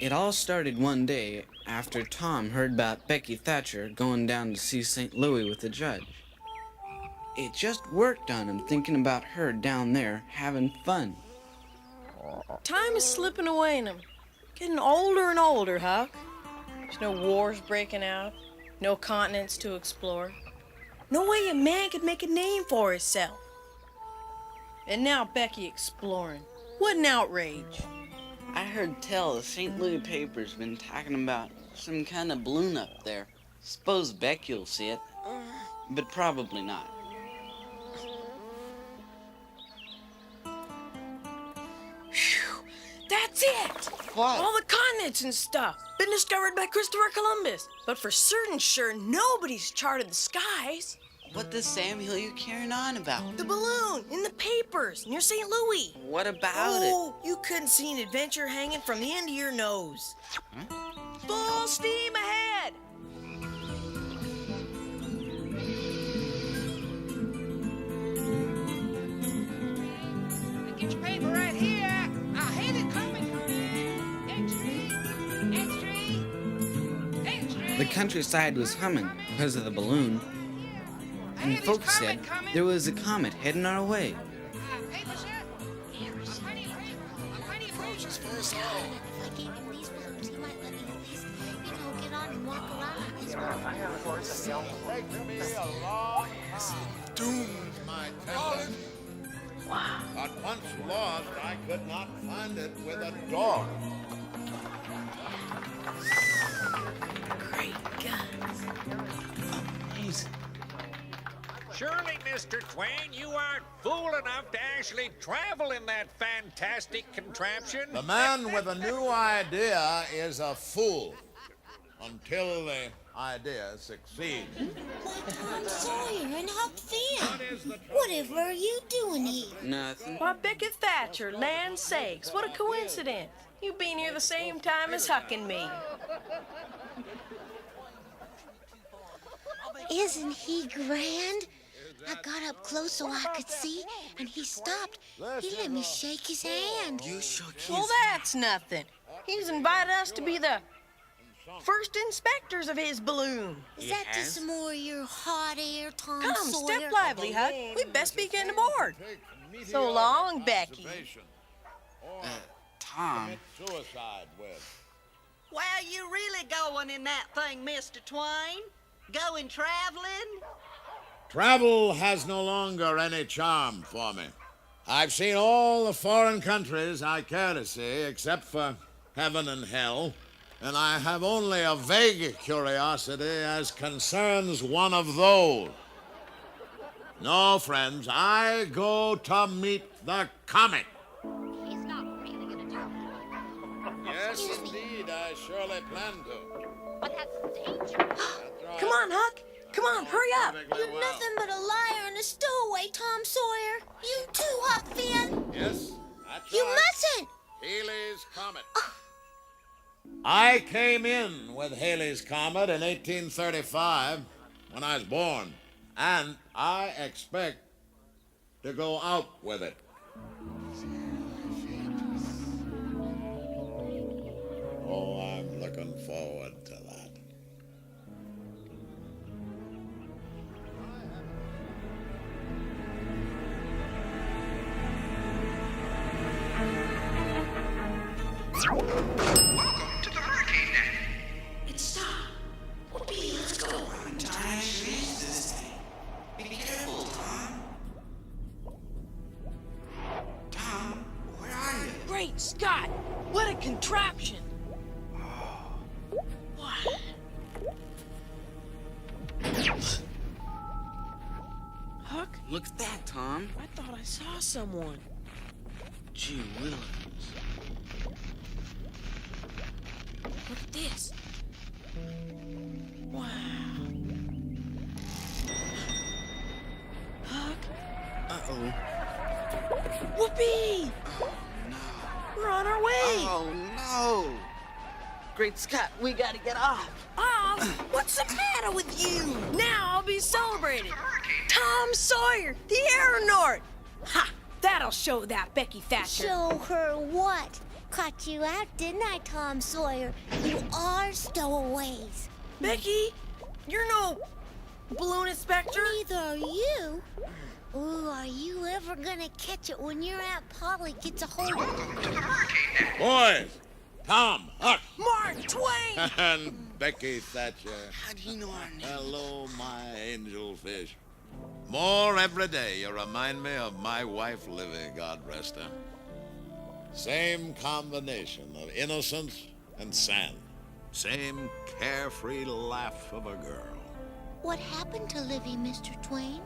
It all started one day after Tom heard about Becky Thatcher going down to see St. Louis with the judge. It just worked on him thinking about her down there having fun. Time is slipping away in him. Getting older and older, Huck. There's no wars breaking out, no continents to explore. No way a man could make a name for himself. And now Becky exploring. What an outrage. I heard tell the St. Louis paper's been talking about some kind of balloon up there. Suppose Becky'll see it, but probably not. Phew, that's it! What? All the continents and stuff. Been discovered by Christopher Columbus. But for certain sure, nobody's charted the skies. What the Samuel you carrying on about? The balloon in the papers near St. Louis. What about Oh, you couldn't see an adventure hanging from the end of your nose. Huh? Full steam ahead! Get your paper right here. I hate it coming. Extra. The countryside was humming because of the balloon, and folks said there was a comet heading our way. Paper, sir? Plenty of roses for us all. If I gave him these balloons, he might let me at least, get on and walk around with these balloons. Take me a long doomed my talent. Wow. But once lost, I could not find it with a dog. Great guns. Amazing. Surely, Mr. Twain, you aren't fool enough to actually travel in that fantastic contraption. The man with a new idea is a fool until the idea succeeds. Tom Sawyer and Huck Finn. Whatever are you doing here? Nothing. Why, Becky Thatcher, land sakes, what a coincidence. You being here the same time as Huck and me. Isn't he grand? I got up close so I could see, and he stopped. He let me shake his hand. You shook his... Well, that's nothing. He's invited us to be the first inspectors of his balloon. Is that just some more of your hot air, Tom Come, Sawyer? step lively, Huck. We'd best be getting aboard. So long, Becky. Tom. Suicide with. Well, you really going in that thing, Mr. Twain? Going traveling? Travel has no longer any charm for me. I've seen all the foreign countries I care to see, except for heaven and hell, and I have only a vague curiosity as concerns one of those. No, friends, I go to meet the comet. He's not really gonna do that. Yes, indeed, I surely plan to. But that's dangerous. Come on, Huck. Come on, hurry up. You're nothing but a liar and a stowaway, Tom Sawyer. You too, Huck Finn. Yes, that's You right. mustn't. Haley's Comet. I came in with Haley's Comet in 1835 when I was born, and I expect to go out with it. Oh, I'm looking forward to that. Welcome to the Hurricane Net. It stopped. Whoopee, let's go. Be careful, Tom. Tom, where are you? Great Scott! What a contraption! What? Huck? Look at that, Tom. I thought I saw someone. Gee willikers. Look at this. Wow. Huck? Uh-oh. Whoopee! No. We're on our way! Oh, no. Great Scott, we gotta get off. Off? What's the matter with you? Now I'll be celebrated. Tom Sawyer, the aeronaut! Ha! That That'll show that Becky Thatcher. Show her what? Caught you out, didn't I, Tom Sawyer? You are stowaways. Becky, you're no balloon inspector. Neither are you. Ooh, are you ever gonna catch it when your Aunt Polly gets a hold of it? Welcome to the hurricane net. Boys, Tom, Huck, Mark Twain! and Becky Thatcher. How do you know our name? Hello, my angel fish. More every day you remind me of my wife, Livy, God rest her. Same combination of innocence and sand. Same carefree laugh of a girl. What happened to Livy, Mr. Twain?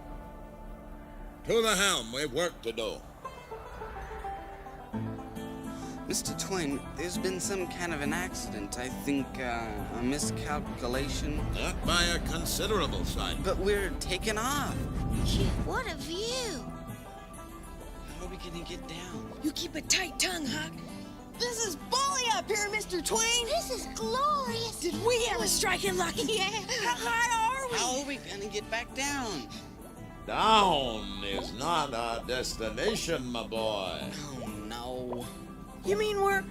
To the helm, we've work to do. Mr. Twain, there's been some kind of an accident. I think a miscalculation. Not by a considerable sight. But we're taking off. Gee, what a view. How are we gonna get down? You keep a tight tongue, Huck. This is bully up here, Mr. Twain. This is glorious. Did we ever strike it lucky? Yeah. How high are we? How are we gonna get back down? Down is not our destination, my boy. Oh, no. You mean we're...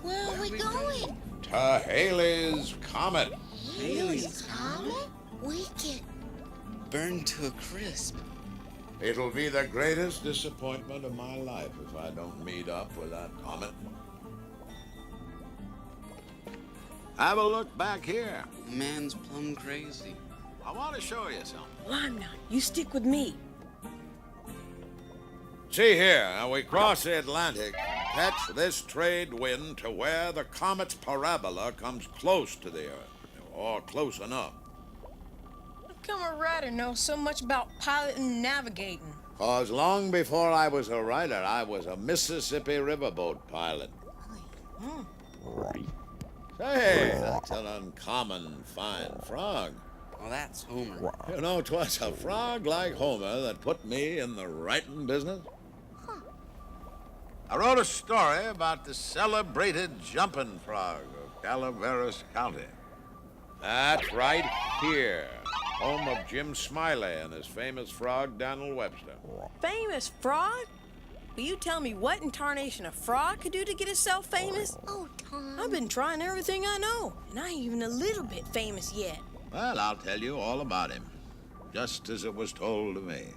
Where are we going? To Haley's Comet. Haley's Comet? Wicked. Burned to a crisp. It'll be the greatest disappointment of my life if I don't meet up with that comet. Have a look back here. Man's plumb crazy. I want to show you something. Well, I'm not. You stick with me. See here, we cross the Atlantic, catch this trade wind to where the comet's parabola comes close to the Earth, or close enough. How come a writer knows so much about piloting and navigating? 'Cause long before I was a writer, I was a Mississippi riverboat pilot. Say, that's an uncommon fine frog. Oh, that's Homer. You know, 'twas a frog like Homer that put me in the writing business. I wrote a story about the celebrated jumping frog of Calaveras County. That's right here, home of Jim Smiley and his famous frog, Daniel Webster. Famous frog? Will you tell me what in tarnation a frog could do to get itself famous? Oh, Tom. I've been trying everything I know, and I ain't even a little bit famous yet. Well, I'll tell you all about him, just as it was told to me.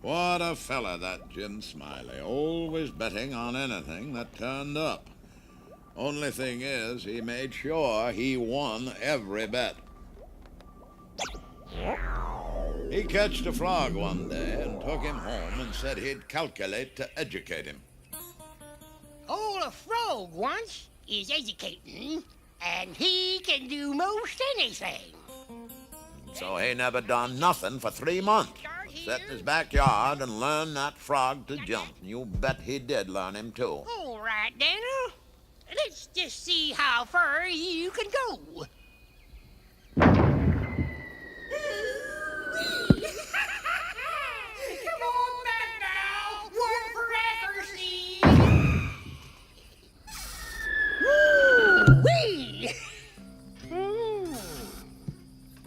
What a fella, that Jim Smiley, always betting on anything that turned up. Only thing is, he made sure he won every bet. He catched a frog one day and took him home and said he'd calculate to educate him. All a frog wants is educating, and he can do most anything. So he never done nothing for 3 months. Sit in his backyard and learn that frog to jump. You bet he did learn him, too. All right, Daniel. Let's just see how far you can go. Come on back now. One for accuracy. Woo-wee!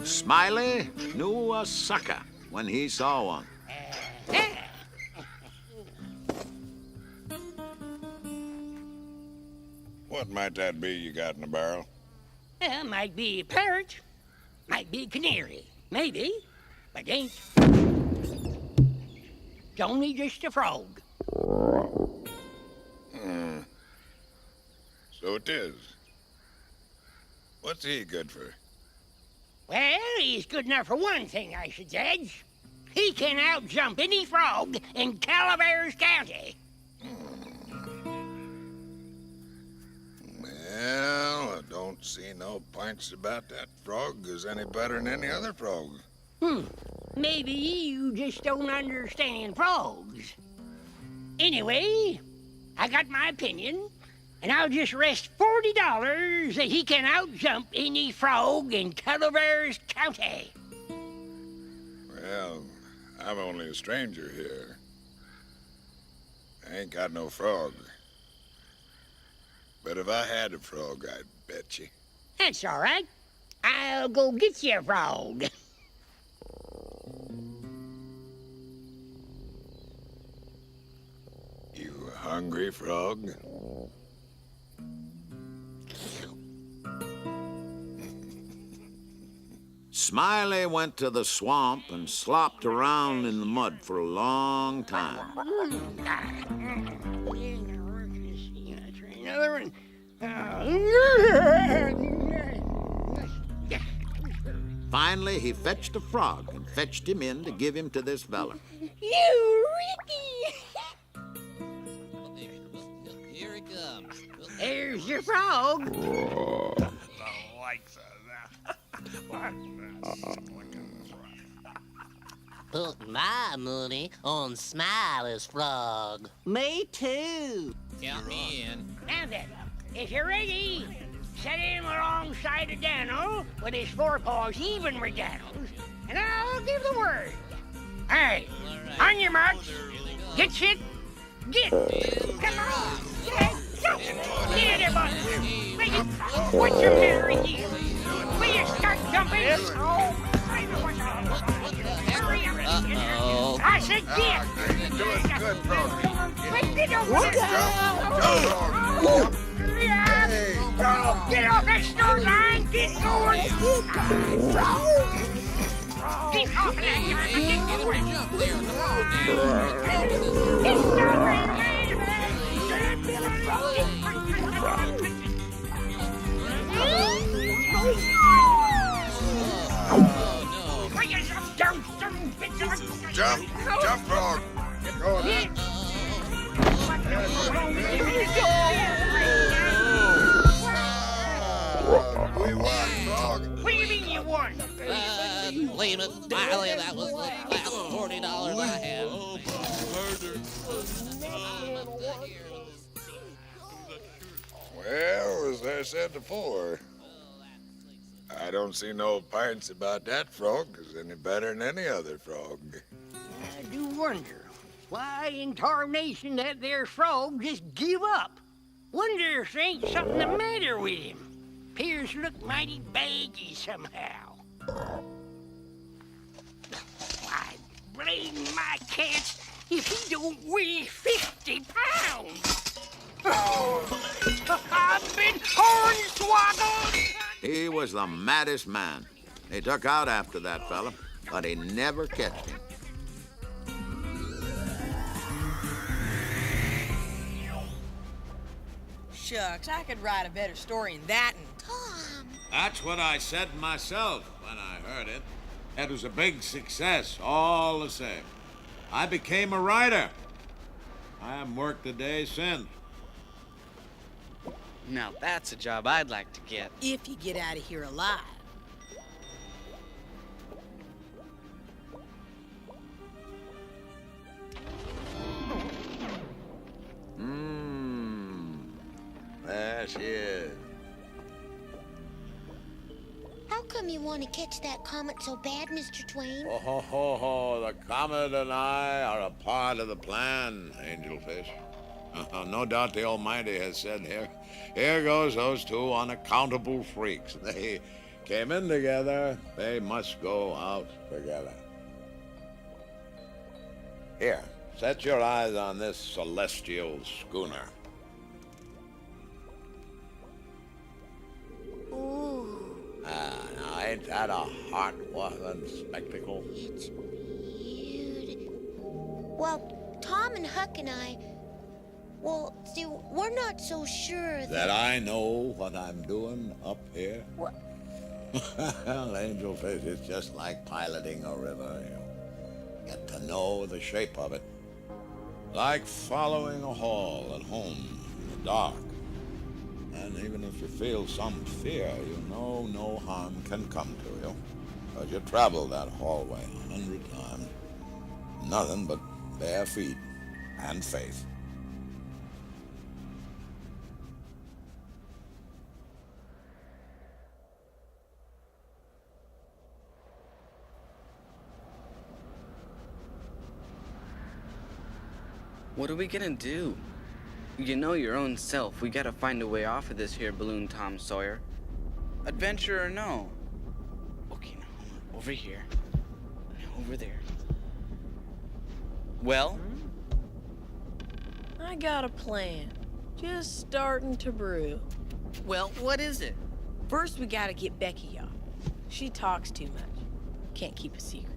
Smiley knew a sucker when he saw one. What might that be you got in the barrel? Might be a parrot, might be a canary, maybe, but ain't. It's only just a frog. So it is. What's he good for? Well, he's good enough for one thing, I should judge. He can outjump any frog in Calaveras County. Well, I don't see no points about that frog is any better than any other frog. Maybe you just don't understand frogs. Anyway, I got my opinion, and I'll just rest $40 that he can outjump any frog in Calaveras County. Well, I'm only a stranger here. I ain't got no frog. But if I had a frog, I'd bet you. That's all right. I'll go get you a frog. hungry, Frog? Smiley went to the swamp and slopped around in the mud for a long time. Another one. Finally, he fetched a frog and fetched him in to give him to this fella. You, Ricky! Here it comes. There's your frog. Whoa. Put my money on Smiley's frog. Me too. Count me in. Now then, if you're ready, set him alongside of Daniel with his forepaws even with Daniel's, and I'll give the word. All right, on your marks, get set, get. Come on, get in there, boss. What's your matter with you? Will you start jumping? Uh-oh. I said get. You're doing good, Frog. Look out! Get off that store line! Get going! Get off of that yard! Get going! It's not right, Jump, Frog. Get going. We won, Frog. What do you mean you won? Leave it, Smiley. That was the last $40 I had. Well, as I said before, I don't see no pints about that frog is any better than any other frog. I do wonder why in tarnation that there frog just give up. Wonder if there ain't something the matter with him. Appears look mighty baggy somehow. Why, blame my cats if he don't weigh 50 pounds. I've been hornswoggled. He was the maddest man. He took out after that fella, but he never catched him. Shucks, I could write a better story than that one. Tom. That's what I said myself when I heard it. It was a big success, all the same. I became a writer. I haven't worked a day since. Now that's a job I'd like to get. If you get out of here alive. There she is. How come you want to catch that comet so bad, Mr. Twain? Oh, ho, ho, ho. The comet and I are a part of the plan, Angelfish. No doubt the Almighty has said, here goes those two unaccountable freaks. They came in together. They must go out together. Here, set your eyes on this celestial schooner. Ooh, Now, ain't that a heart-warming spectacle? it's beautiful. Well, Tom and Huck and I, well, see, we're not so sure That I know what I'm doing up here? What? Well, Angelfish, it's just like piloting a river. You get to know the shape of it. Like following a hall at home in the dark. And even if you feel some fear, you know no harm can come to you. Because you traveled that hallway 100 times. Nothing but bare feet and faith. What are we gonna do? You know your own self. We gotta find a way off of this here balloon, Tom Sawyer. Adventure or no? Okay, now hold on. Over here. Now over there. Well? I got a plan. Just starting to brew. Well, what is it? First, we gotta get Becky off. She talks too much. Can't keep a secret.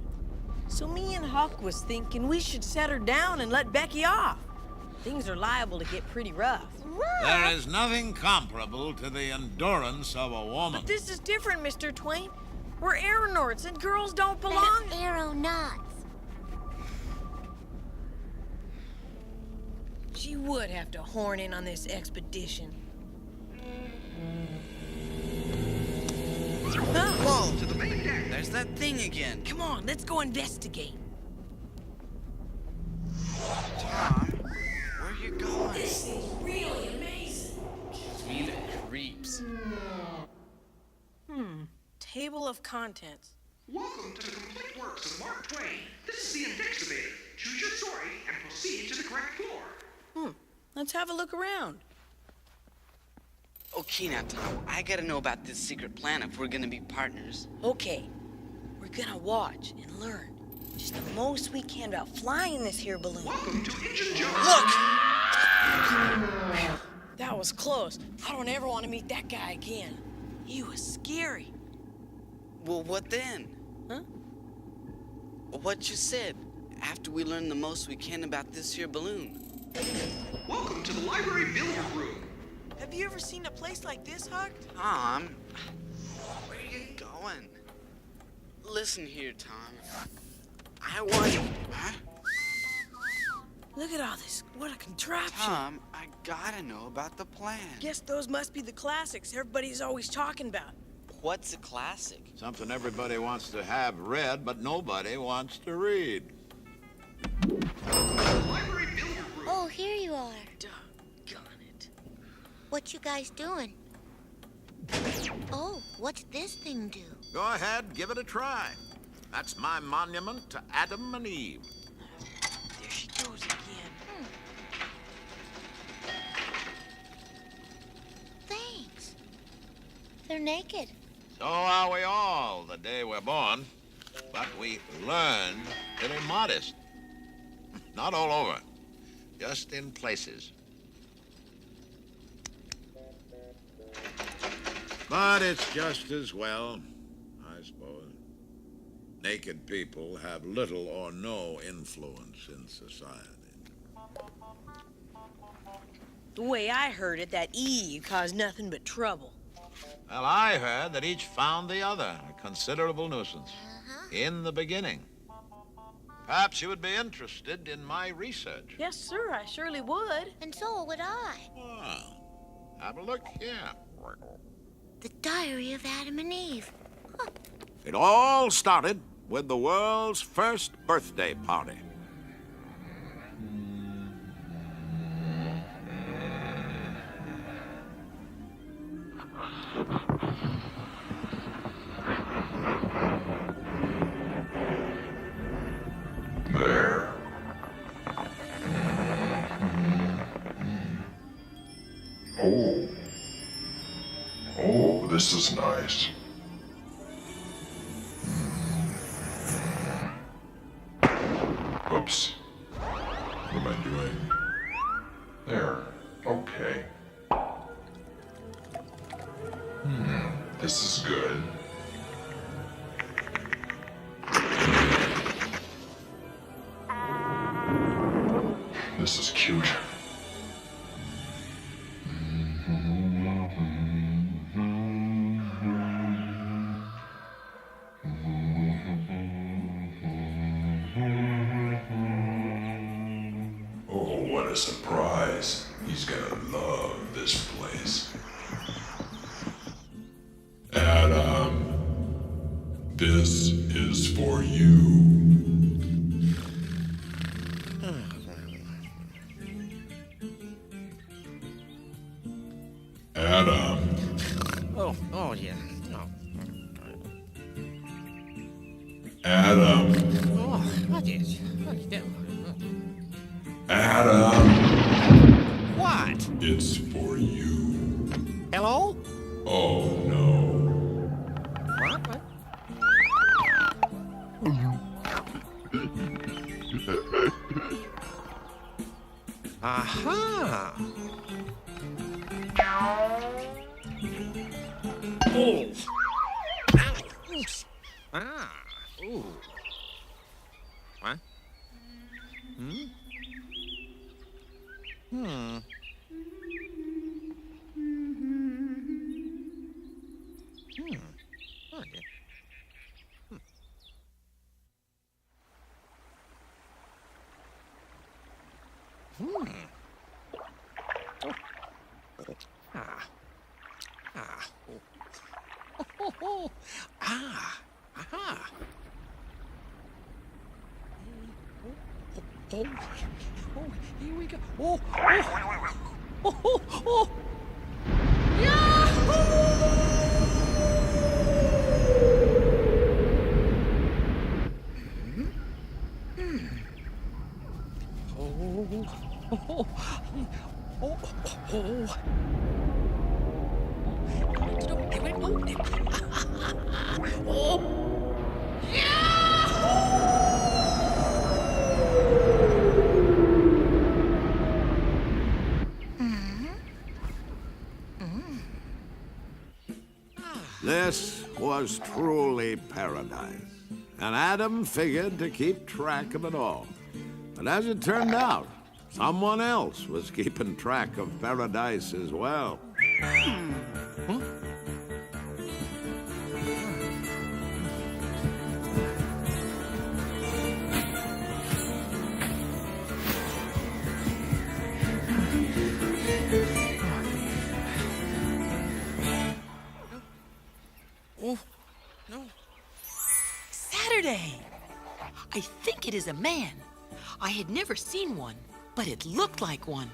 So me and Huck was thinking we should set her down and let Becky off. Things are liable to get pretty rough. There is nothing comparable to the endurance of a woman. But this is different, Mr. Twain. We're aeronauts and girls don't belong. Aeronauts. She would have to horn in on this expedition. Whoa! To the main deck. There's that thing again. Come on, let's go investigate. Tom, where are you going? This thing's really amazing. Gives me the creeps. Table of contents. Welcome to the complete works of Mark Twain. This is the investigator. Choose your story and proceed to the correct floor. Let's have a look around. Okay, now, Tom, I gotta know about this secret plan if we're gonna be partners. Okay, we're gonna watch and learn just the most we can about flying this here balloon. Welcome to Engine Joe. Look! That was close. I don't ever want to meet that guy again. He was scary. Well, what then? Huh? What you said. After we learn the most we can about this here balloon. Welcome to the library billiard room. Have you ever seen a place like this, Huck? Tom, where are you going? Listen here, Tom. I want... Huh? Look at all this. What a contraption. Tom, I gotta know about the plan. Guess those must be the classics everybody's always talking about. What's a classic? Something everybody wants to have read, but nobody wants to read. Library billiard room. Oh, here you are. Doggone it. What you guys doing? Oh, what's this thing do? Go ahead, give it a try. That's my monument to Adam and Eve. There she goes again. Thanks. They're naked. So are we all the day we're born, but we learn to be modest. Not all over, just in places. But it's just as well, I suppose. Naked people have little or no influence in society. The way I heard it, that Eve caused nothing but trouble. Well, I heard that each found the other a considerable nuisance in the beginning. Perhaps you would be interested in my research. Yes, sir, I surely would. And so would I. Well, have a look here. The Diary of Adam and Eve. It all started with the world's first birthday party. There. Oh. Oh, this is nice. Oops. What am I doing? There. Okay. This is good. This is cute. Oh, what a surprise. He's gonna love this place. Adam, this is for you. Adam. Oh, yeah. Oh. Adam. Oh, what is? Adam. What? It's for you. Hello? Oh, no. What? Aha! Oh! Oops. Ah! Ooh. What? Hmm? Hmm. Okay. Oh. Ah. Ah. Oh. Oh. Ah. Aha. Oh. Oh. Here we go. Oh. Oh. Oh. Oh. This was truly paradise, and Adam figured to keep track of it all. But as it turned out, someone else was keeping track of paradise as well. Oh, no. Saturday! I think it is a man. I had never seen one, but it looked like one.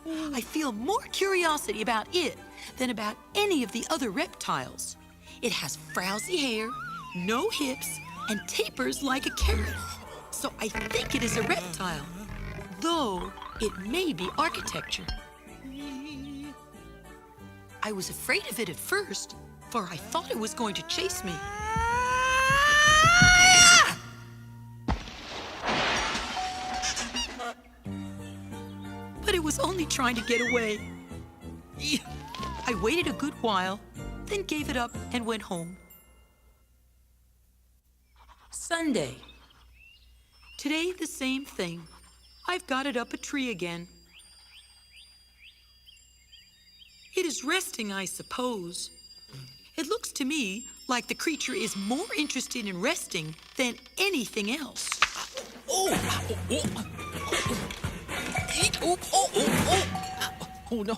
I feel more curiosity about it than about any of the other reptiles. It has frowsy hair, no hips, and tapers like a carrot. So I think it is a reptile, though it may be architecture. I was afraid of it at first, for I thought it was going to chase me. But it was only trying to get away. I waited a good while, then gave it up and went home. Sunday. Today, the same thing. I've got it up a tree again. It is resting, I suppose. It looks to me like the creature is more interested in resting than anything else. Oh, no.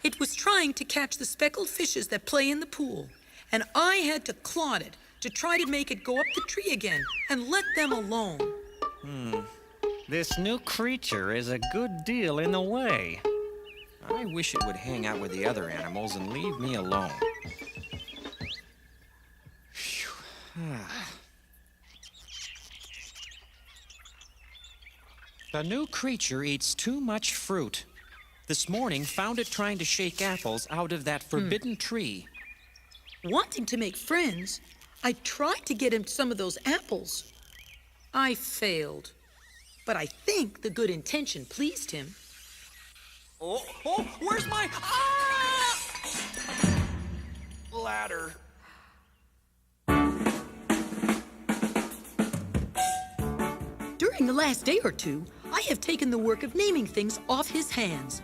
It was trying to catch the speckled fishes that play in the pool, and I had to clod it to try to make it go up the tree again and let them alone. This new creature is a good deal in the way. I wish it would hang out with the other animals and leave me alone. Phew. The new creature eats too much fruit. This morning, found it trying to shake apples out of that forbidden tree. Wanting to make friends, I tried to get him some of those apples. I failed, but I think the good intention pleased him. Oh, where's my ladder? During the last day or two, I have taken the work of naming things off his hands.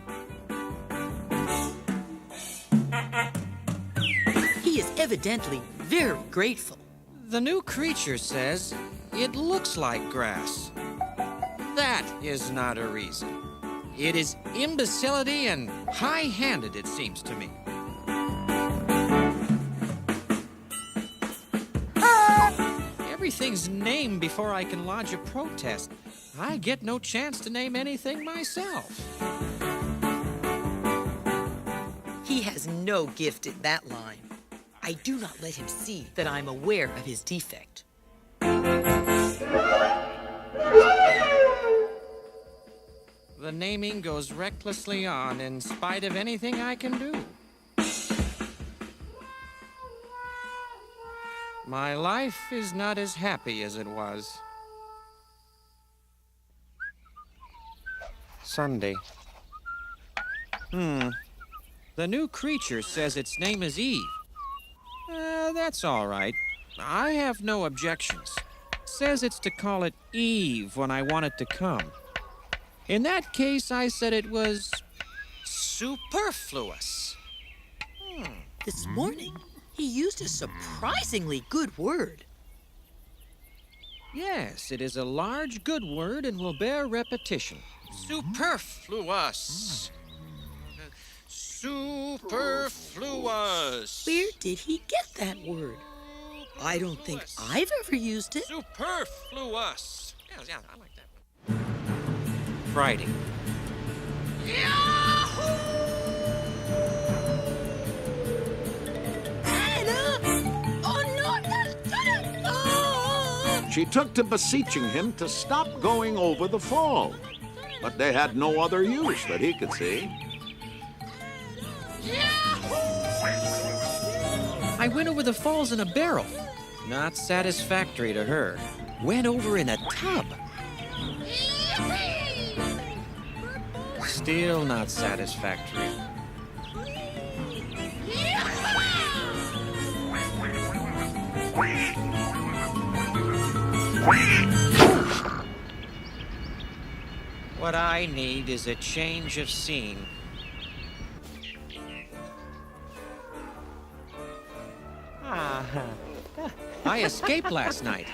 He is evidently very grateful. The new creature says it looks like grass. That is not a reason. It is imbecility and high-handed, it seems to me. Everything's named before I can lodge a protest. I get no chance to name anything myself. He has no gift in that line. I do not let him see that I'm aware of his defect. The The naming goes recklessly on in spite of anything I can do. My life is not as happy as it was. Sunday. The new creature says its name is Eve. That's all right. I have no objections. Says it's to call it Eve when I want it to come. In that case, I said it was superfluous. This morning, he used a surprisingly good word. Yes, it is a large, good word and will bear repetition. Superfluous. Superfluous. Where did he get that word? I don't think I've ever used it. Superfluous. Yeah, I like that one. Friday. She took to beseeching him to stop going over the fall, but they had no other use that he could see. I went over the falls in a barrel. Not satisfactory to her. Went over in a tub. Still not satisfactory. What I need is a change of scene. I escaped last night.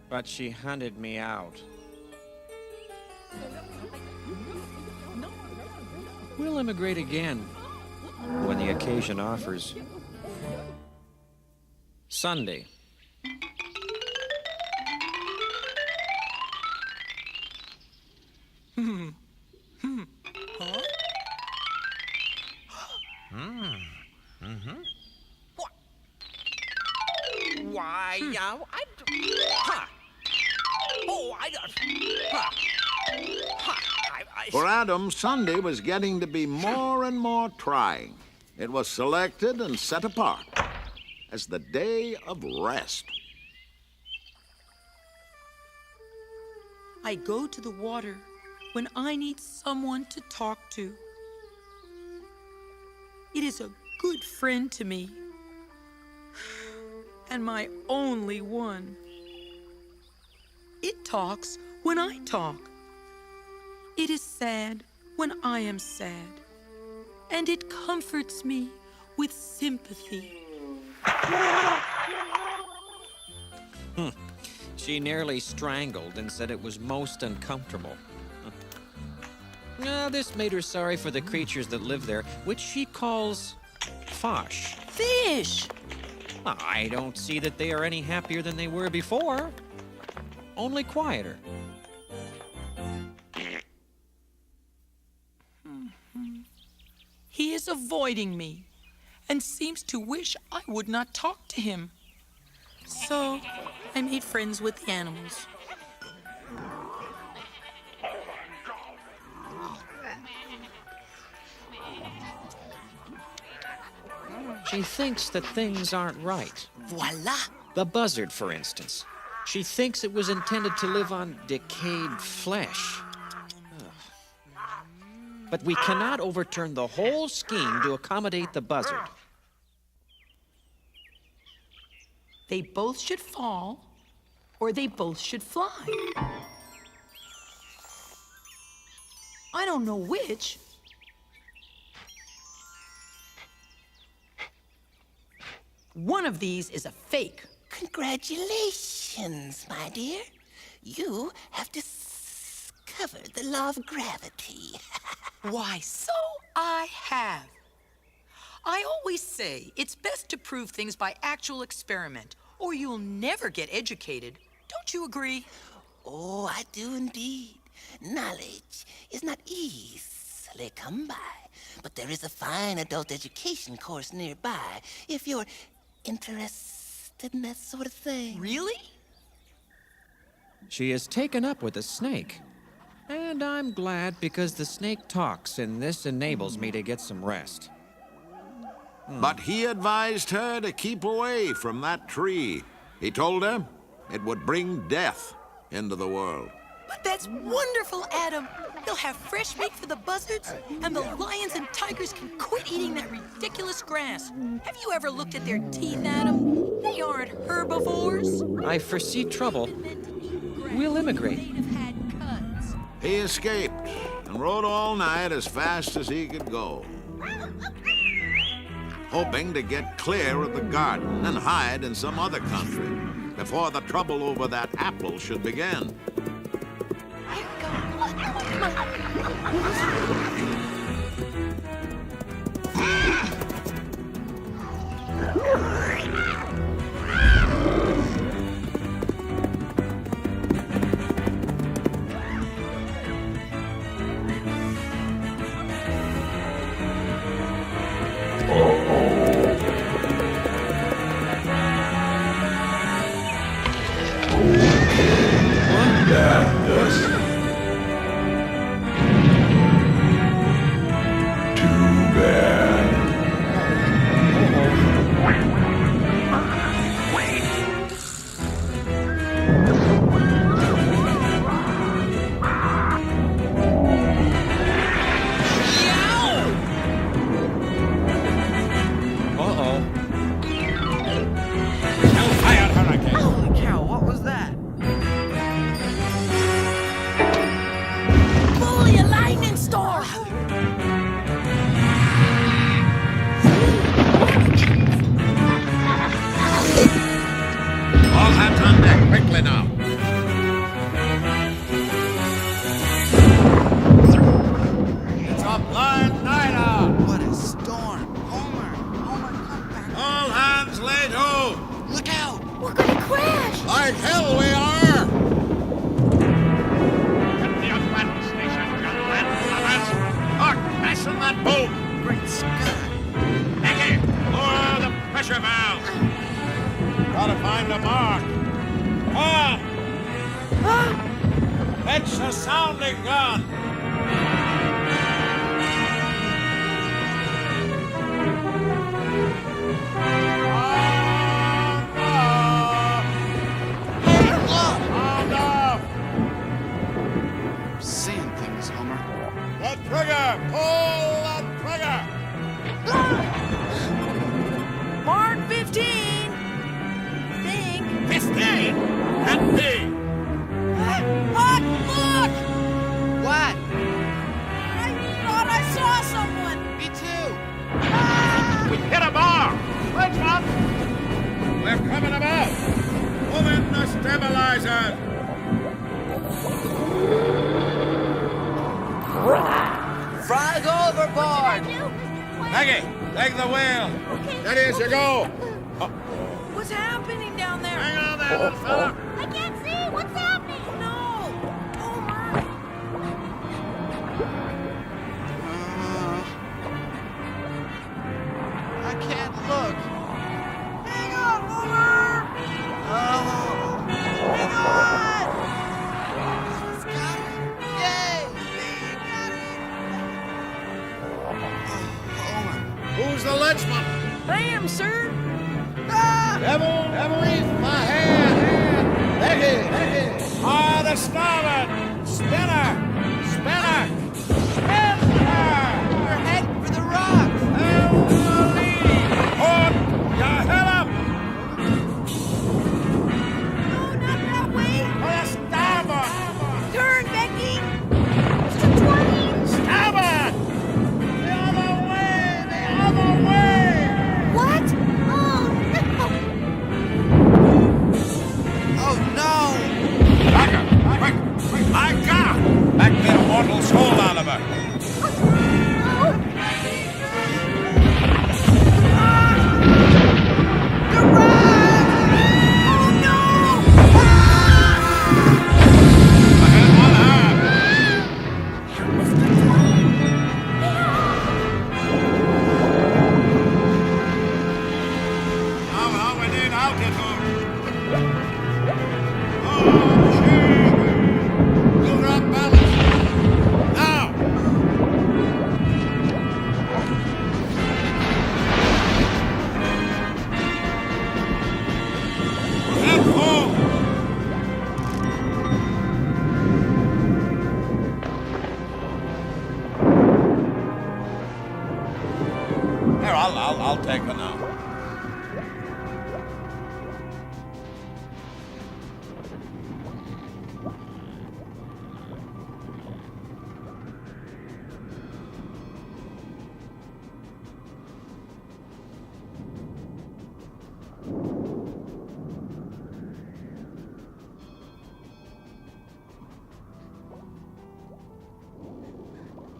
But she hunted me out. We'll immigrate again when the occasion offers. Sunday. For Adam, Sunday was getting to be more and more trying. It was selected and set apart as the day of rest. I go to the water when I need someone to talk to. It is a good friend to me, and my only one. It talks when I talk. It is sad when I am sad, and it comforts me with sympathy. She nearly strangled and said it was most uncomfortable. This made her sorry for the creatures that live there, which she calls Fosh. Fish! I don't see that they are any happier than they were before. Only quieter. He is avoiding me and seems to wish I would not talk to him. So I made friends with the animals. She thinks that things aren't right. Voila! The buzzard, for instance. She thinks it was intended to live on decayed flesh. But we cannot overturn the whole scheme to accommodate the buzzard. They both should fall, or they both should fly. I don't know which. One of these is a fake. Congratulations, my dear. You have discovered the law of gravity. Why, so I have. I always say it's best to prove things by actual experiment, or you'll never get educated. Don't you agree? Oh, I do indeed. Knowledge is not easily come by, but there is a fine adult education course nearby if you're interested in that sort of thing. Really? She is taken up with the snake. And I'm glad because the snake talks, and this enables me to get some rest. But he advised her to keep away from that tree. He told her it would bring death into the world. But that's wonderful, Adam. They'll have fresh meat for the buzzards, and the lions and tigers can quit eating that ridiculous grass. Have you ever looked at their teeth, Adam? They aren't herbivores. I foresee trouble. We'll immigrate. He escaped and rode all night as fast as he could go, hoping to get clear of the garden and hide in some other country before the trouble over that apple should begin. That does it. Too bad. Uh-oh. Hellfire hurricane! Holy cow, what was that? Bully, a lightning storm! All hands on deck, quickly now. It's a blind night out. What a storm. Homer, come back. All hands lay to. Look out. We're gonna crash. Like hell we are. At the Atlantic Station, gentlemen. Advance. Mark, fasten that boat. Great Scott. Maggie, lower the pressure valve. Gotta find a mark. Fetch a sounding gun. Saying things, Homer. The trigger! Pull the trigger! Mark 15. Think. 15 and B. Huck, look! What? I thought I saw someone. Me too. We hit a bar. Which one? We're coming about. Move in the stabilizer. Frog overboard. Maggie, take the wheel. Steady as you go. What's happening down there? Hang on there, little fella. I can't see. What's happening? No. Homer. I can't look. Hang on, Homer. Oh. Hang on. He's got it. Yay. He got it. Homer. Who's the leadsman? I am, sir. Devil, reef my hand. Maggie. Ah, the starboard. Spinner. We're heading for the rocks. Port your head up. No, not that way. For the starboard. Turn, Becky. Starboard. The other way. What? Oh, no. Oh no. Back her. Quick. My God. Back the immortal soul out of her. The rocks! Oh, no! I'll take her now.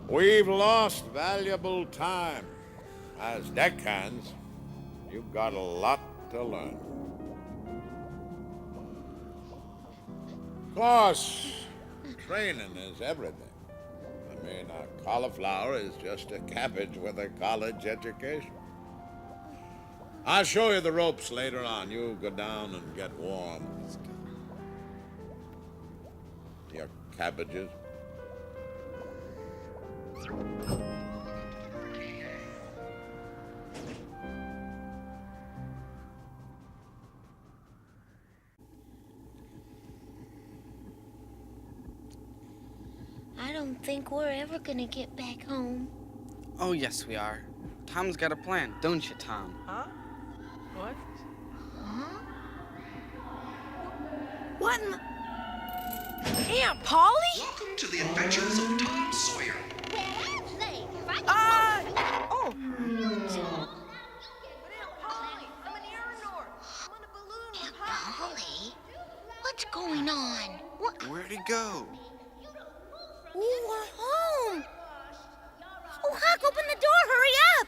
We've lost valuable time. As deckhands, you've got a lot to learn. Of course, training is everything. I mean, a cauliflower is just a cabbage with a college education. I'll show you the ropes later on. You go down and get warm. Your cabbages. I don't think we're ever gonna get back home. Oh, yes, we are. Tom's got a plan, don't you, Tom? Huh? What? Huh? What in the... Aunt Polly? Welcome to the Adventures of Tom Sawyer. Oh! Aunt Polly? What's going on? What? Where'd he go? Ooh, we're home. Oh, Huck, open the door. Hurry up.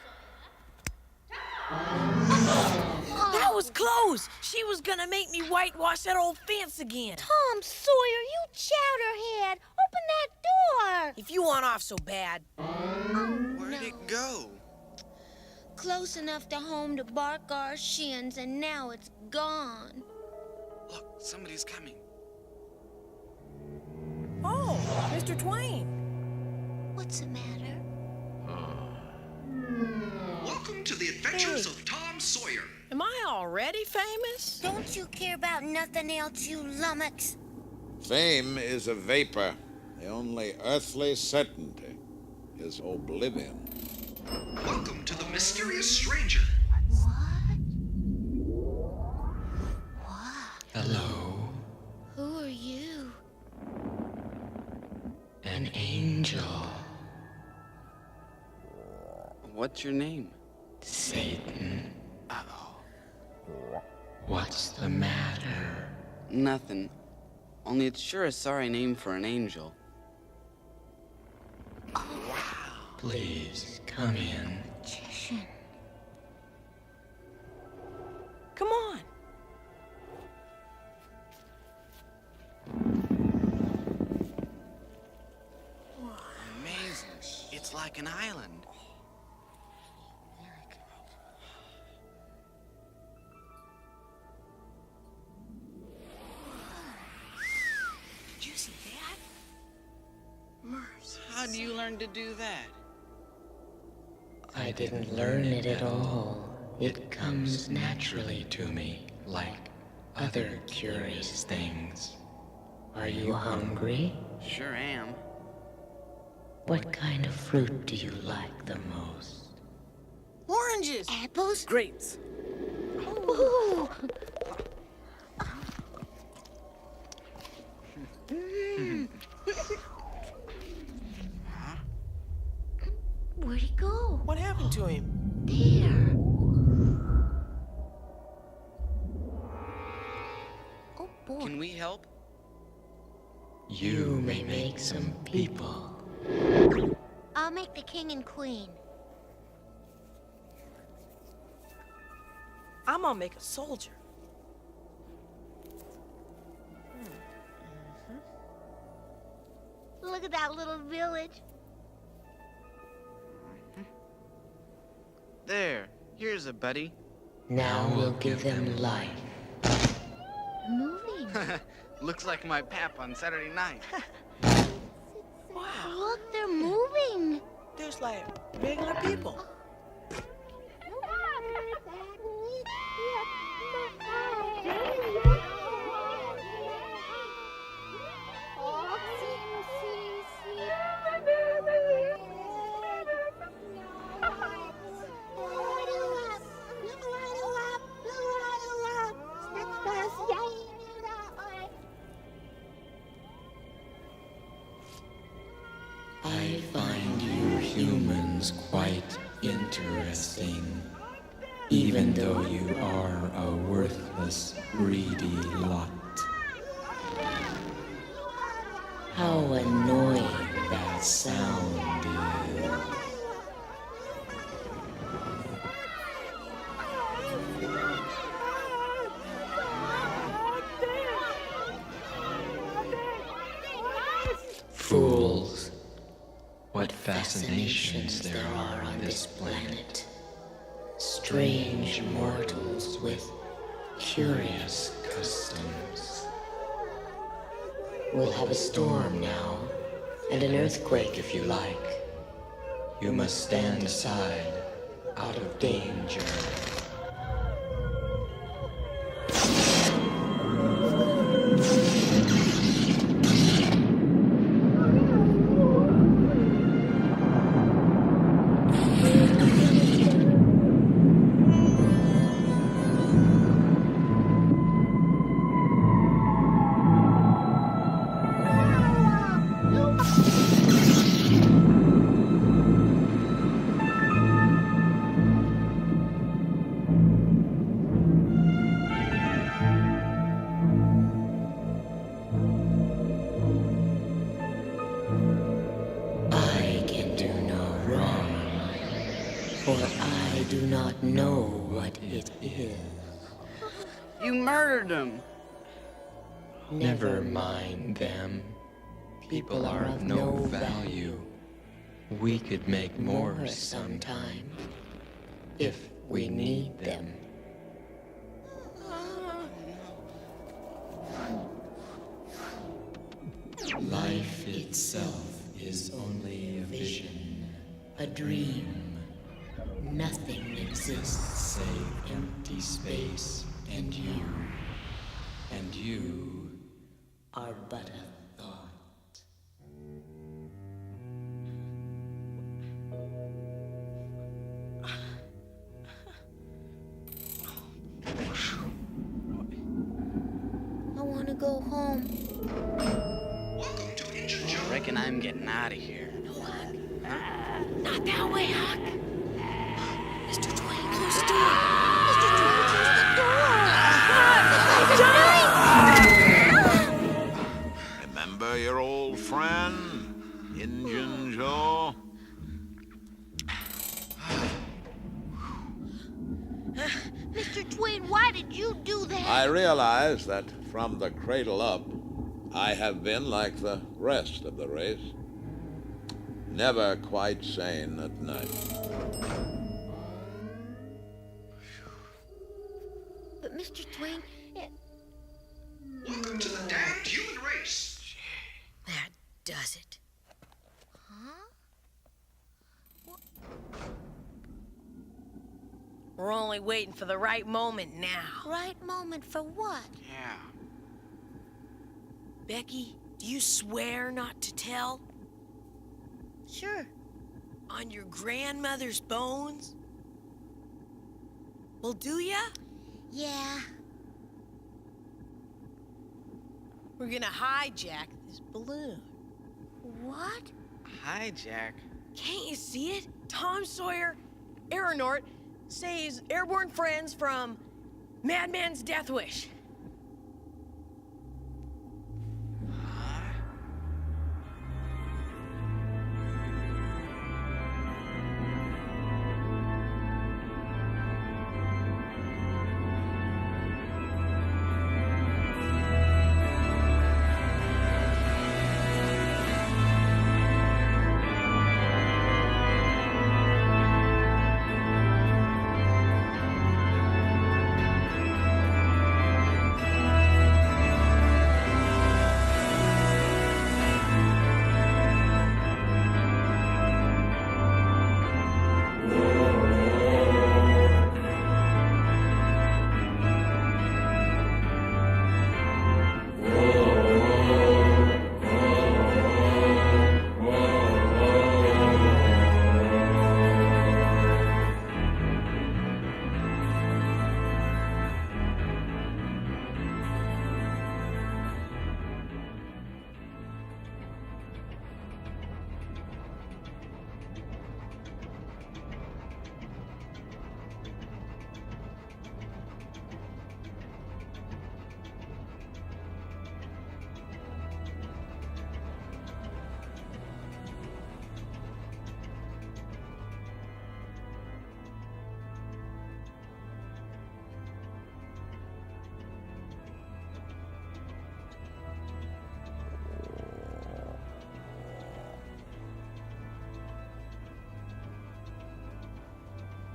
That was close. She was gonna make me whitewash that old fence again. Tom Sawyer, you chowderhead. Open that door. If you want off so bad. Where'd it go? Close enough to home to bark our shins, and now it's gone. Look, somebody's coming. Oh, Mr. Twain. What's the matter? Welcome to the Adventures of Tom Sawyer. Am I already famous? Don't you care about nothing else, you lummox? Fame is a vapor. The only earthly certainty is oblivion. Welcome to the Mysterious Stranger. Hello, Who are you? an angel. What's your name? Satan, Uh-oh. what's the matter? Nothing. Only it's sure a sorry name for an angel. Please, come in. Magician. Come on. Amazing. It's like an island. Did you see that? Mercy. How do you learn to do that? I didn't learn it at all. It comes naturally to me, like other curious things. Are you hungry? Sure am. What kind of fruit do you like the most? Oranges. Apples? Grapes. Ooh. Where'd he go? What happened to him? There. Oh, boy. Can we help? You may make some people. I'll make the king and queen. I'm gonna make a soldier. Look at that little village. There. Here's a buddy. Now we'll give them life. Moving. Looks like my pap on Saturday night. Wow. Look, they're moving. There's like regular people. I find you humans quite interesting, even though you are a worthless, greedy lot. How annoying that sound is. Fools. What fascinations there are on this planet. Strange mortals with curious customs. We'll have a storm now, and an earthquake if you like. You must stand aside, out of danger. For I do not know what it is. You murdered him! Never mind them. People are of no value. We could make more sometime, if we need them. Life itself is only a vision, a dream. Nothing exists save empty space and you. And you are but a thought. I want to go home. Welcome to Engine Joe. I reckon I'm getting out of here. Not that way, Huck. Mr. Twain, close the door. Mr. Twain, close the door. Remember your old friend, Injun Joe? Mr. Twain, why did you do that? I realize that from the cradle up, I have been like the rest of the race. Never quite sane at night. But Mr. Twain, Welcome to the damned human race. That does it. We're only waiting for the right moment now. right moment for what? Yeah. Becky, do you swear not to tell? Sure. On your grandmother's bones? Well, do ya? Yeah. We're gonna hijack this balloon. What? Hijack? Can't you see it? Tom Sawyer, Aeronaut, saves airborne friends from Madman's Death Wish.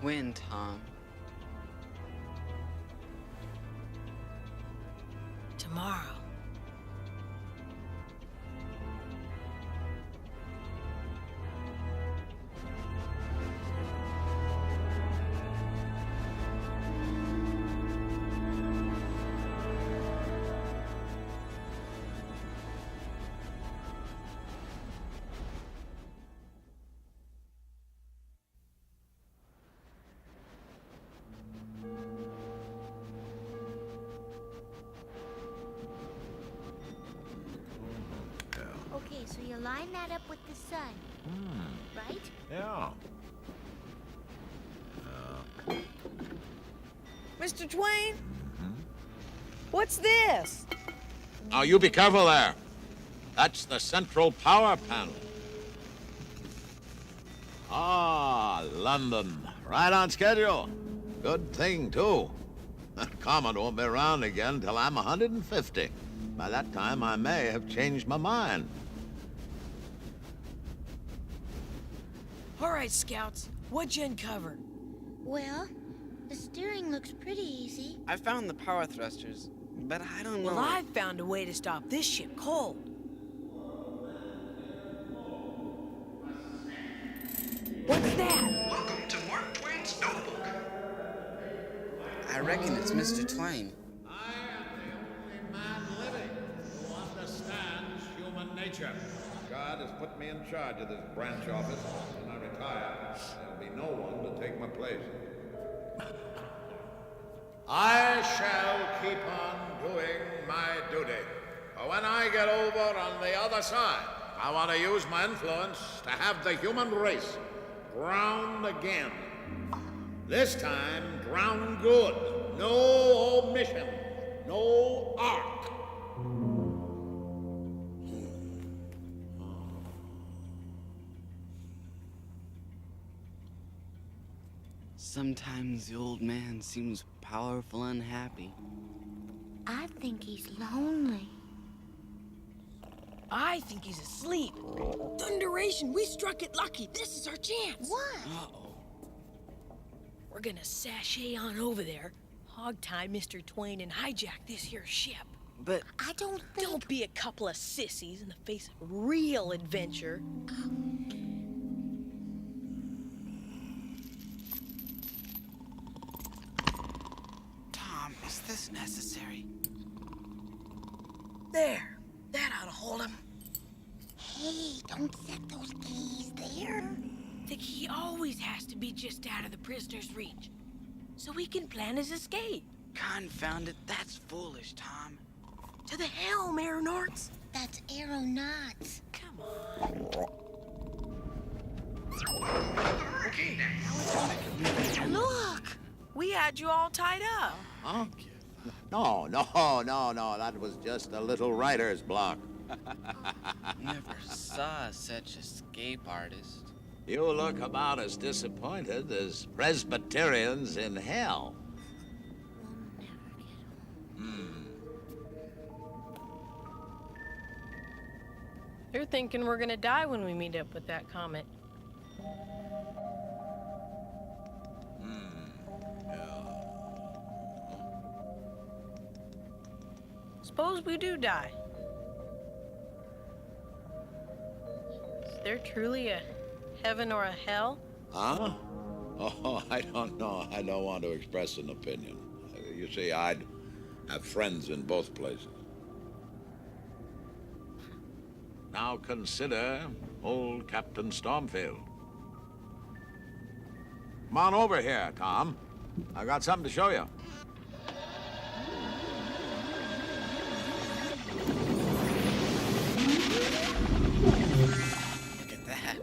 When, Tom? Tomorrow. Okay, so you line that up with the sun, right? Yeah. Mr. Twain? What's this? Now, you be careful there. That's the central power panel. Ah, London. Right on schedule. Good thing, too. That comet won't be around again till I'm 150. By that time, I may have changed my mind. All right, Scouts. What'd you uncover? Well, the steering looks pretty easy. I found the power thrusters, but I don't know. Well, I've found a way to stop this ship cold. What's that? Welcome to Mark Twain's notebook. I reckon it's Mr. Twain. I am the only man living who understands human nature. God has put me in charge of this branch office. When I retire, there'll be no one to take my place. I shall keep on doing my duty. But when I get over on the other side, I want to use my influence to have the human race drowned again. This time, drowned good. No omission. No arc. Sometimes the old man seems powerful unhappy. I think he's lonely. I think he's asleep. Thunderation, we struck it lucky. This is our chance. What? Uh-oh. We're gonna sashay on over there, hog-tie Mr. Twain, and hijack this here ship. But I don't think... Don't be a couple of sissies in the face of real adventure. Tom, is this necessary? There. That ought to hold him. Hey, don't set those keys there. The key always has to be just out of the prisoner's reach, so he can plan his escape. Confound it, that's foolish, Tom. To the helm, aeronauts. That's aeronauts. Come on. Look! We had you all tied up. Huh? No, that was just a little writer's block. Never saw such escape artist. You look about as disappointed as Presbyterians in hell. You're thinking we're gonna die when we meet up with that comet. Suppose we do die. Is there truly a heaven or a hell? Huh? Oh, I don't know. I don't want to express an opinion. You see, I'd have friends in both places. Now consider old Captain Stormfield. Come on over here, Tom. I got something to show you. Look at that.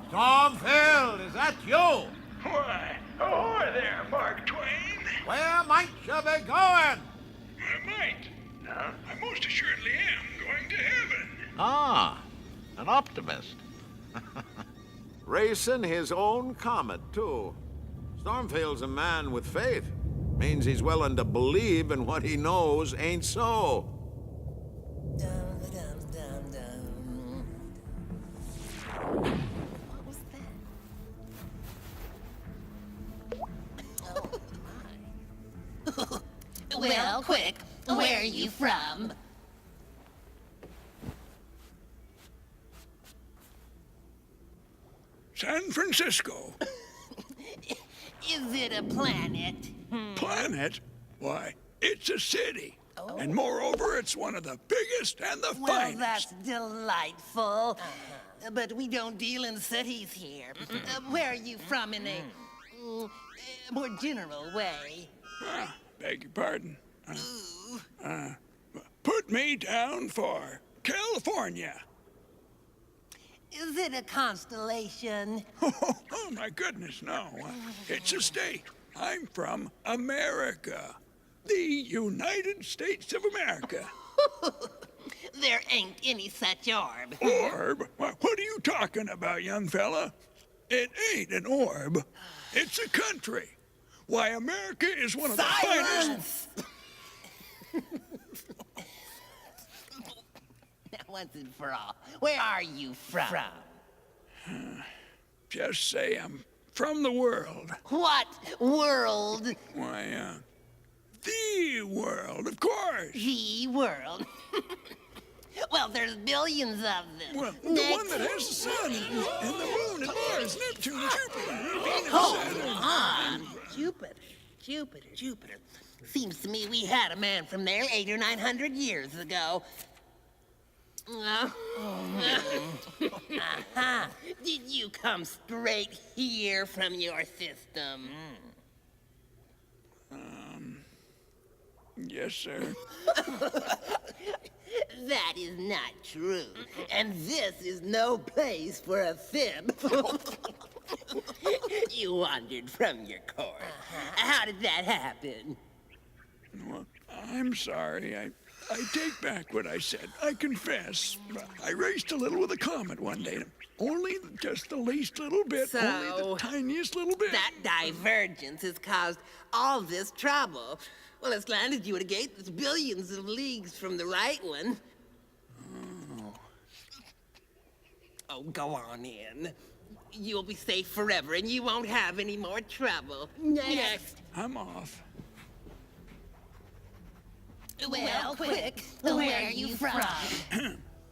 Stormfield, is that you? Why, ahoy there, Mark Twain. Where might you be going? I might. I most assuredly am going to heaven. Ah, an optimist. Racing his own comet, too. Stormfield's a man with faith. Means he's willing to believe in what he knows ain't so. What was that? Well, quick, where are you from? San Francisco. Is it a planet? Planet? Why, it's a city. And moreover, it's one of the biggest and the Well, finest. that's delightful. But we don't deal in cities here. Where are you from in a more general way? Beg your pardon. Put me down for California. Is it a constellation? Oh, my goodness, no. It's a state. I'm from America. The United States of America. There ain't any such orb. Orb? What are you talking about, young fella? It ain't an orb. It's a country. Why, America is one of the finest... Now, once and for all, where are you from? Just say I'm from the world. What world? Why, the world, of course. The world. Well, there's billions of them. Well, the one that has the sun and the moon and Mars, Neptune, Jupiter, Venus, Hold on. Jupiter. Seems to me we had a man from there 800 or 900 years ago. Did you come straight here from your system? Yes, sir. That is not true. And this is no place for a fib. You wandered from your course. How did that happen? Well, I'm sorry. I take back what I said. I confess. I raced a little with a comet one day. Only just the least little bit. Only the tiniest little bit. That divergence has caused all this trouble. Well, it's landed you at a gate that's billions of leagues from the right one. Oh, go on in. You'll be safe forever, and you won't have any more trouble. Next. I'm off. Well, quick, where are you from?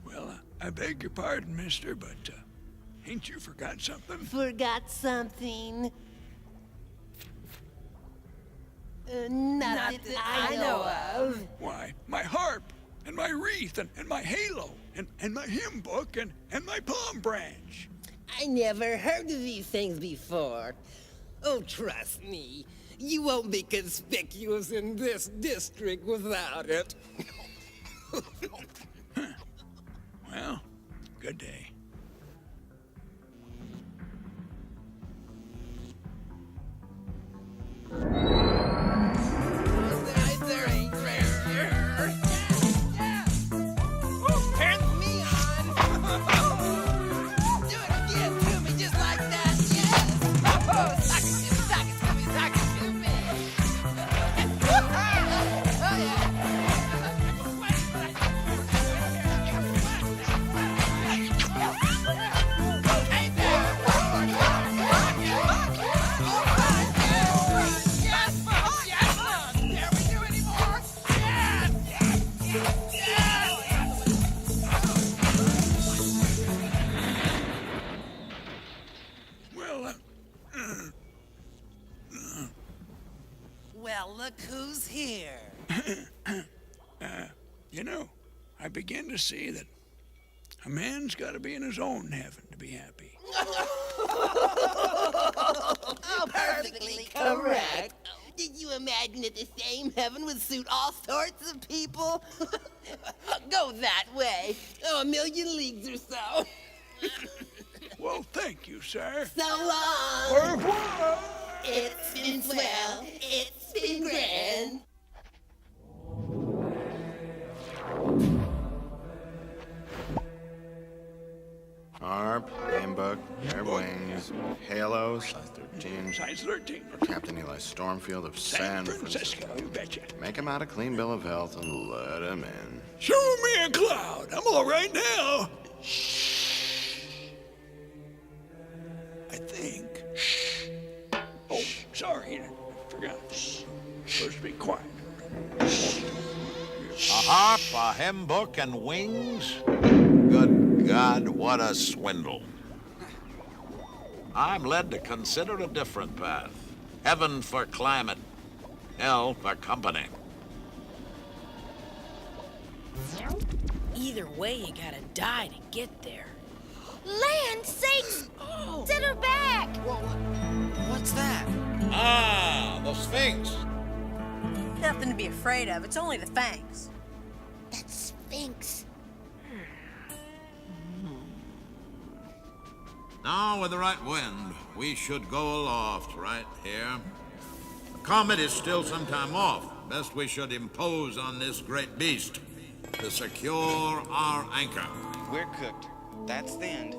Well, I beg your pardon, mister, but ain't you forgot something? Forgot something? Not that I know of. Why, my harp, and my wreath, and my halo, and my hymn book, and my palm branch. I never heard of these things before. Oh, trust me, you won't be conspicuous in this district without it. Well, good day. Well, look who's here. You know, I begin to see that a man's got to be in his own heaven to be happy. Oh, perfectly correct. Did you imagine that the same heaven would suit all sorts of people? Go that way. Oh, 1,000,000 leagues or so. Well, thank you, sir. So long. Au revoir. It's been swell. It's been grand. Harp, handbook, air wings, halo, size 13. Size 13. For Captain Eli Stormfield of San Francisco. You betcha. Make him out a clean bill of health and let him in. Show me a cloud. I'm all right now. I think. Oh, sorry. I forgot. Supposed to be quiet. A harp, a hymn book, and wings? Good God, what a swindle. I'm led to consider a different path. Heaven for climate, hell for company. Either way, you gotta die to get there. Land sakes! Oh. Set her back! What's that? Ah, the Sphinx. Nothing to be afraid of. It's only the fangs. That Sphinx. Now, with the right wind, we should go aloft right here. The comet is still some time off. Best we should impose on this great beast to secure our anchor. We're cooked. That's the end.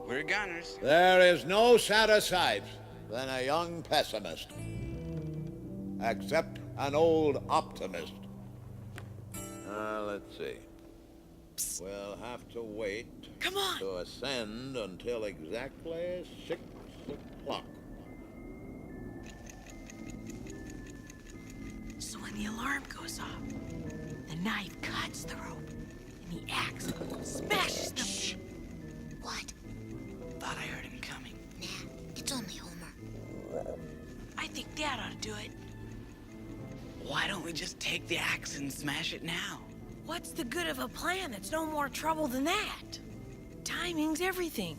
We're gunners. There is no sadder sight than a young pessimist, except an old optimist. Let's see. We'll have to wait to ascend until exactly 6 o'clock. So when the alarm goes off, the knife cuts the rope, and the axe smashes them. Shh. What? Thought I heard him coming. Nah, it's only Homer. I think Dad ought to do it. Why don't we just take the axe and smash it now? What's the good of a plan that's no more trouble than that? Timing's everything.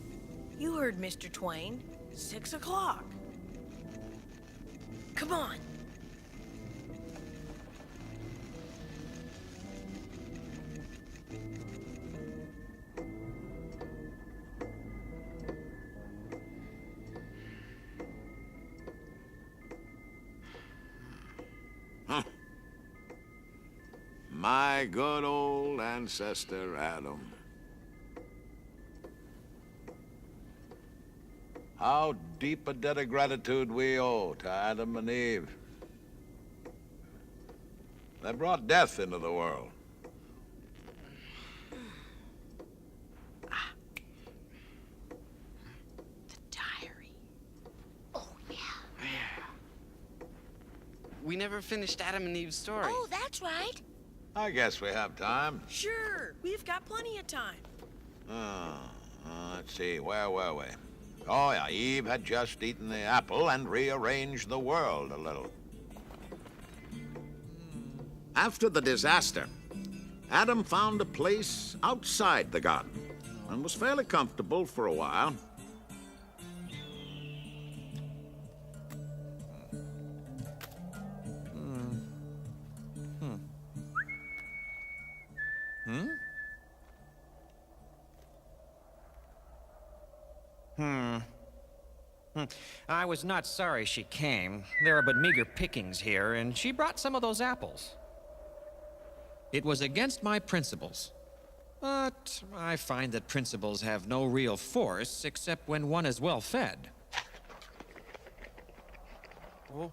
You heard Mr. Twain. 6 o'clock. Come on. Huh. My good old ancestor Adam. How deep a debt of gratitude we owe to Adam and Eve. They brought death into the world. We never finished Adam and Eve's story. Oh, that's right. I guess we have time. Sure, we've got plenty of time. Let's see, where were we? Oh, yeah, Eve had just eaten the apple and rearranged the world a little. After the disaster, Adam found a place outside the garden and was fairly comfortable for a while. I was not sorry she came. There are but meager pickings here, and she brought some of those apples. It was against my principles. But I find that principles have no real force except when one is well fed. Oh.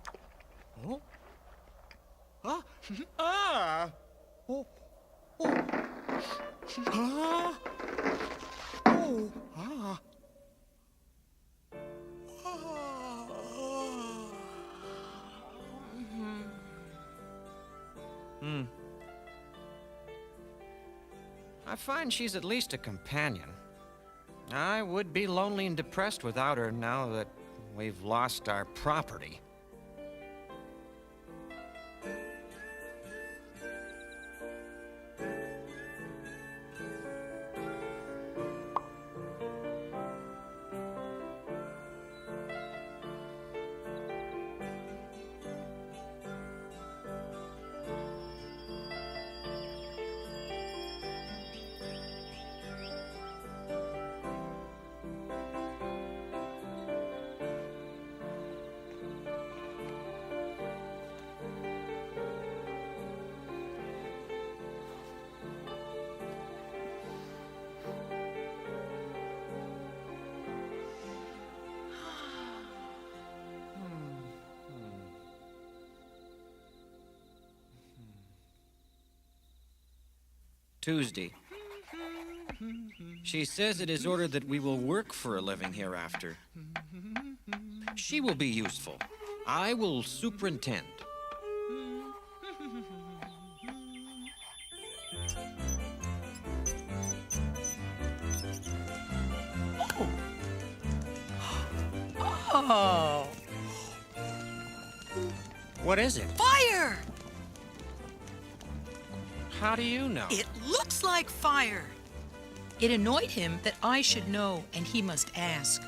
Oh. Ah. Ah. Oh. Oh. Ah. Oh. Ah. I find she's at least a companion. I would be lonely and depressed without her now that we've lost our property. Tuesday. She says it is ordered that we will work for a living hereafter. She will be useful. I will superintend. Oh, What is it? fire! How do you know? It looks like fire. It annoyed him that I should know, and he must ask.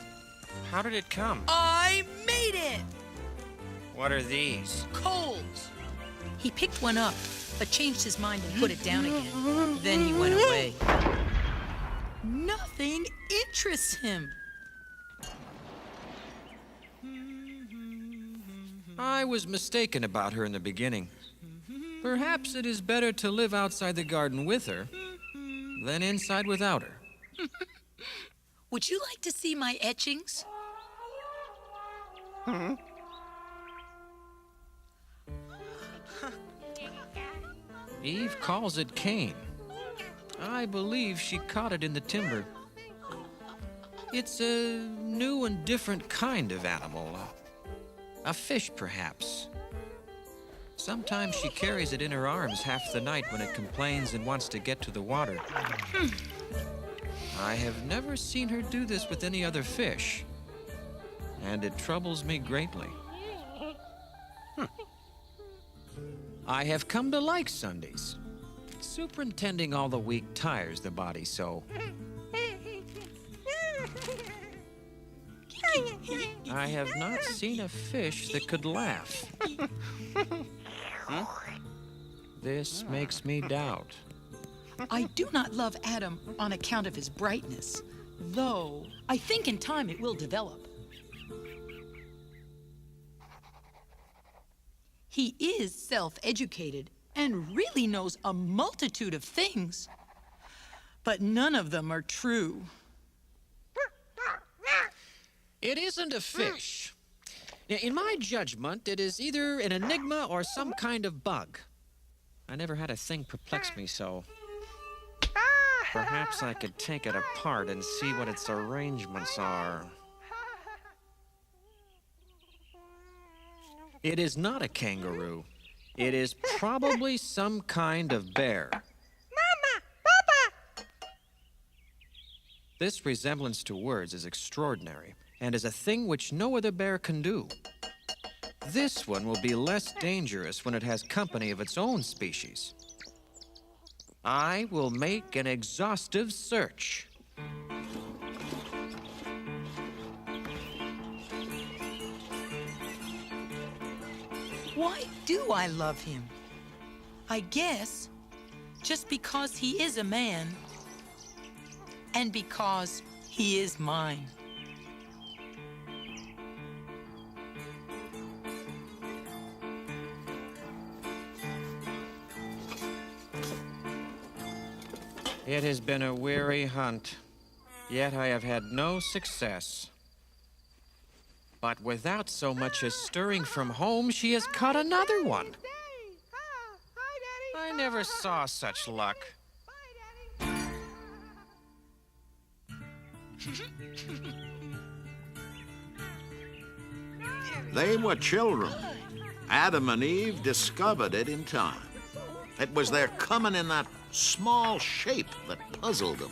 How did it come? I made it! What are these? Coals. He picked one up, but changed his mind and put it down again. Then he went away. Nothing interests him. I was mistaken about her in the beginning. Perhaps it is better to live outside the garden with her than inside without her. Would you like to see my etchings? Eve calls it Cain. I believe she caught it in the timber. It's a new and different kind of animal. A fish, perhaps. Sometimes she carries it in her arms half the night when it complains and wants to get to the water. I have never seen her do this with any other fish, and it troubles me greatly. I have come to like Sundays. Superintending all the week tires the body so. I have not seen a fish that could laugh. This makes me doubt. I do not love Adam on account of his brightness, though I think in time it will develop. He is self-educated and really knows a multitude of things, but none of them are true. It isn't a fish. In my judgment, it is either an enigma or some kind of bug. I never had a thing perplex me so. Perhaps I could take it apart and see what its arrangements are. It is not a kangaroo. It is probably some kind of bear. Mama! Papa! This resemblance to words is extraordinary and is a thing which no other bear can do. This one will be less dangerous when it has company of its own species. I will make an exhaustive search. Why do I love him? I guess just because he is a man and because he is mine. It has been a weary hunt, yet I have had no success. But without so much as stirring from home, she has caught another one. I never saw such luck. They were children. Adam and Eve discovered it in time. It was their coming in that small shape that puzzled them.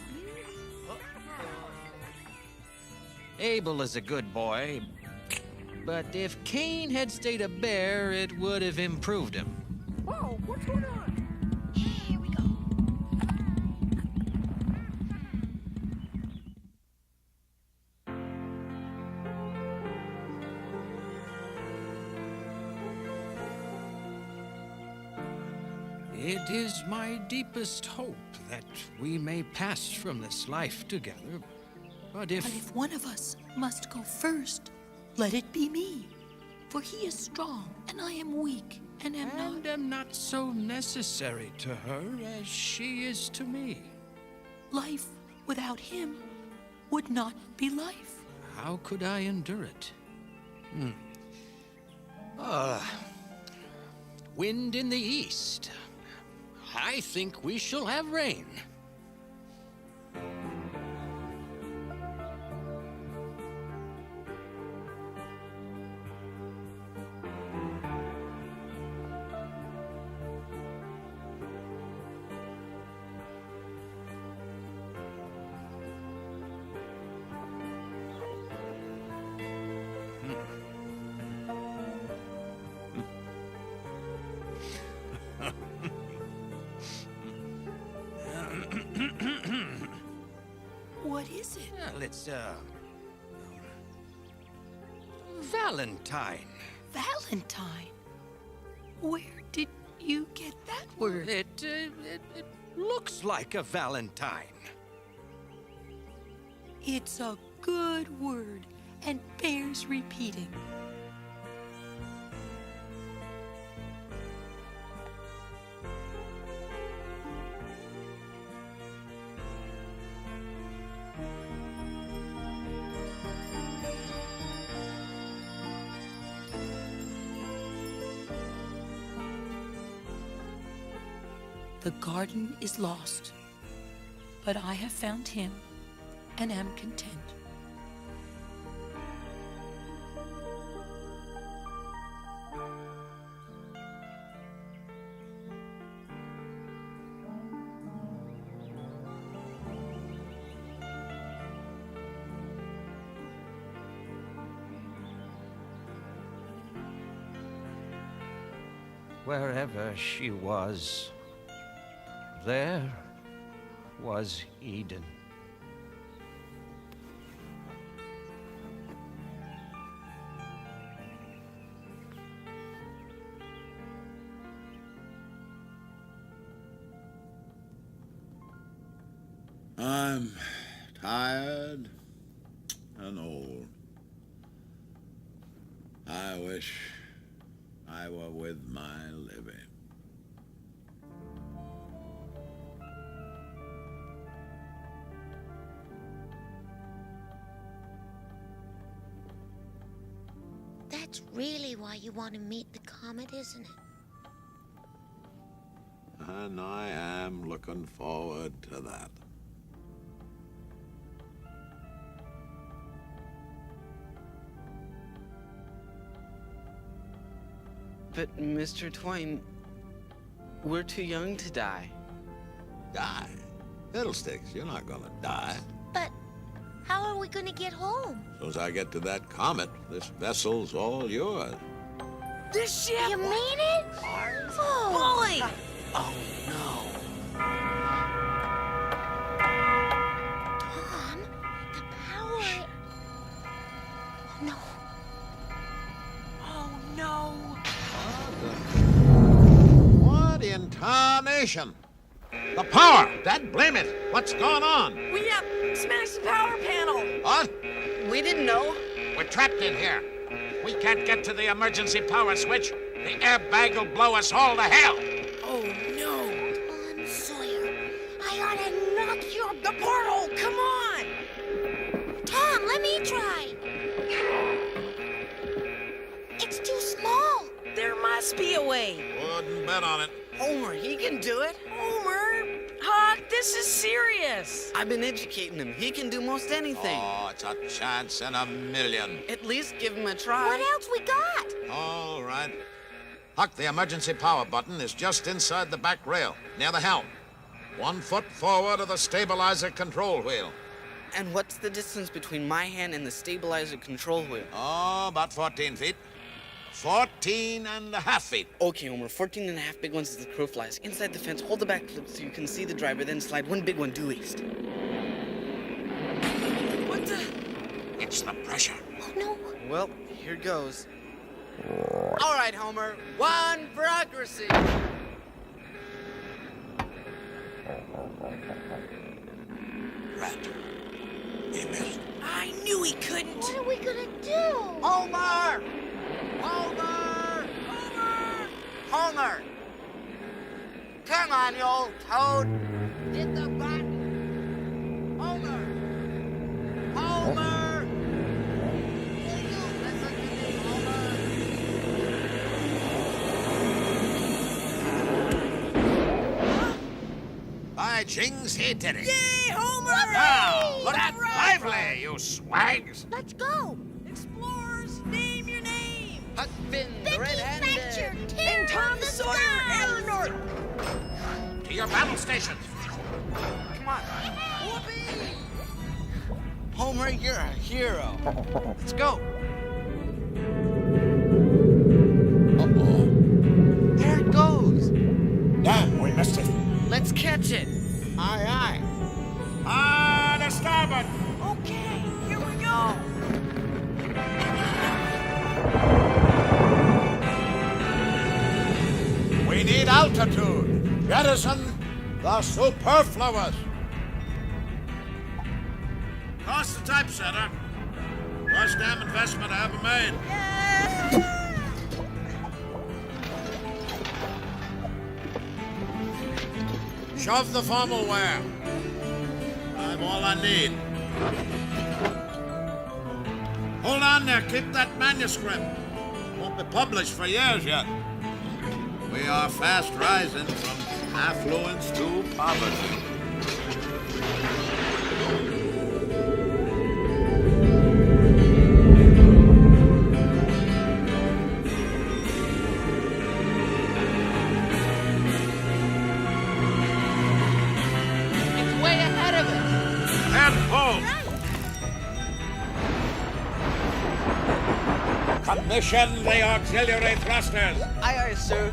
Abel is a good boy, but if Cain had stayed a bear, it would have improved him. Whoa, what's going on? Here we go. It is my deepest hope that we may pass from this life together. But if one of us must go first, let it be me. For he is strong, and I am weak, and am not so necessary to her as she is to me. Life without him would not be life. How could I endure it? Wind in the east. I think we shall have rain. Well, it's, Valentine. Valentine? Where did you get that word? It looks like a Valentine. It's a good word and bears repeating. The garden is lost, but I have found him and am content. Wherever she was, there was Eden. I'm tired and old. I wish I were with my Libby. That's really why you want to meet the comet, isn't it? And I am looking forward to that. But, Mr. Twain, we're too young to die. Die? Fiddlesticks, you're not gonna die. But how are we going to get home? As soon as I get to that comet, this vessel's all yours. This ship? You mean it? Oh. Bully! Oh, no. Tom, the power... Oh, no. Oh, no. What in tarnation? The power! Dad, blame it! What's going on? We smashed the power panel. What? We didn't know. We're trapped in here. We can't get to the emergency power switch. The airbag will blow us all to hell. Oh, no. Tom Sawyer, I ought to knock your... The portal, come on. Tom, let me try. It's too small. There must be a way. Wouldn't bet on it. Homer, he can do it. Homer, Huck, this is serious. I've been educating him. He can do most anything. Oh, it's a chance in a million. At least give him a try. What else we got? All right. Huck, the emergency power button is just inside the back rail, near the helm. 1 foot forward of the stabilizer control wheel. And what's the distance between my hand and the stabilizer control wheel? Oh, about 14 feet. 14.5 feet. Okay, Homer, 14 and a half big ones as the crow flies. Inside the fence, hold the back clip so you can see the driver, then slide one big one due east. What the? It's the pressure. Oh, no. Well, here goes. All right, Homer, one for accuracy. Rat. He missed. I knew he couldn't. What are we going to do? Homer! Homer! Homer! Homer! Come on, you old toad! Hit the button! Homer! Homer! Will you listen to me, Homer? By jings, he did it. Yay, Homer! Now, look at lively, you swags. Let's go. Explorers, name your name. Huck Finn, the Becky red-handed. Thatcher, And terror Tom of the Sawyer skies. and North. To your battle stations. Come on. Whoopee! Homer, you're a hero. Let's go. Uh-oh. There it goes. Damn, we missed it. Let's catch it. Aye, aye. Ah, to starboard. Okay, here we go. We need altitude. Jettison the superfluous. Toss the typesetter. Worst damn investment I ever made. Shove the formal wear. I have all I need. Hold on there. Keep that manuscript. Won't be published for years yet. We are fast rising from affluence to poverty. It's way ahead of us. Head home. Commission the auxiliary thrusters. Aye, aye, sir.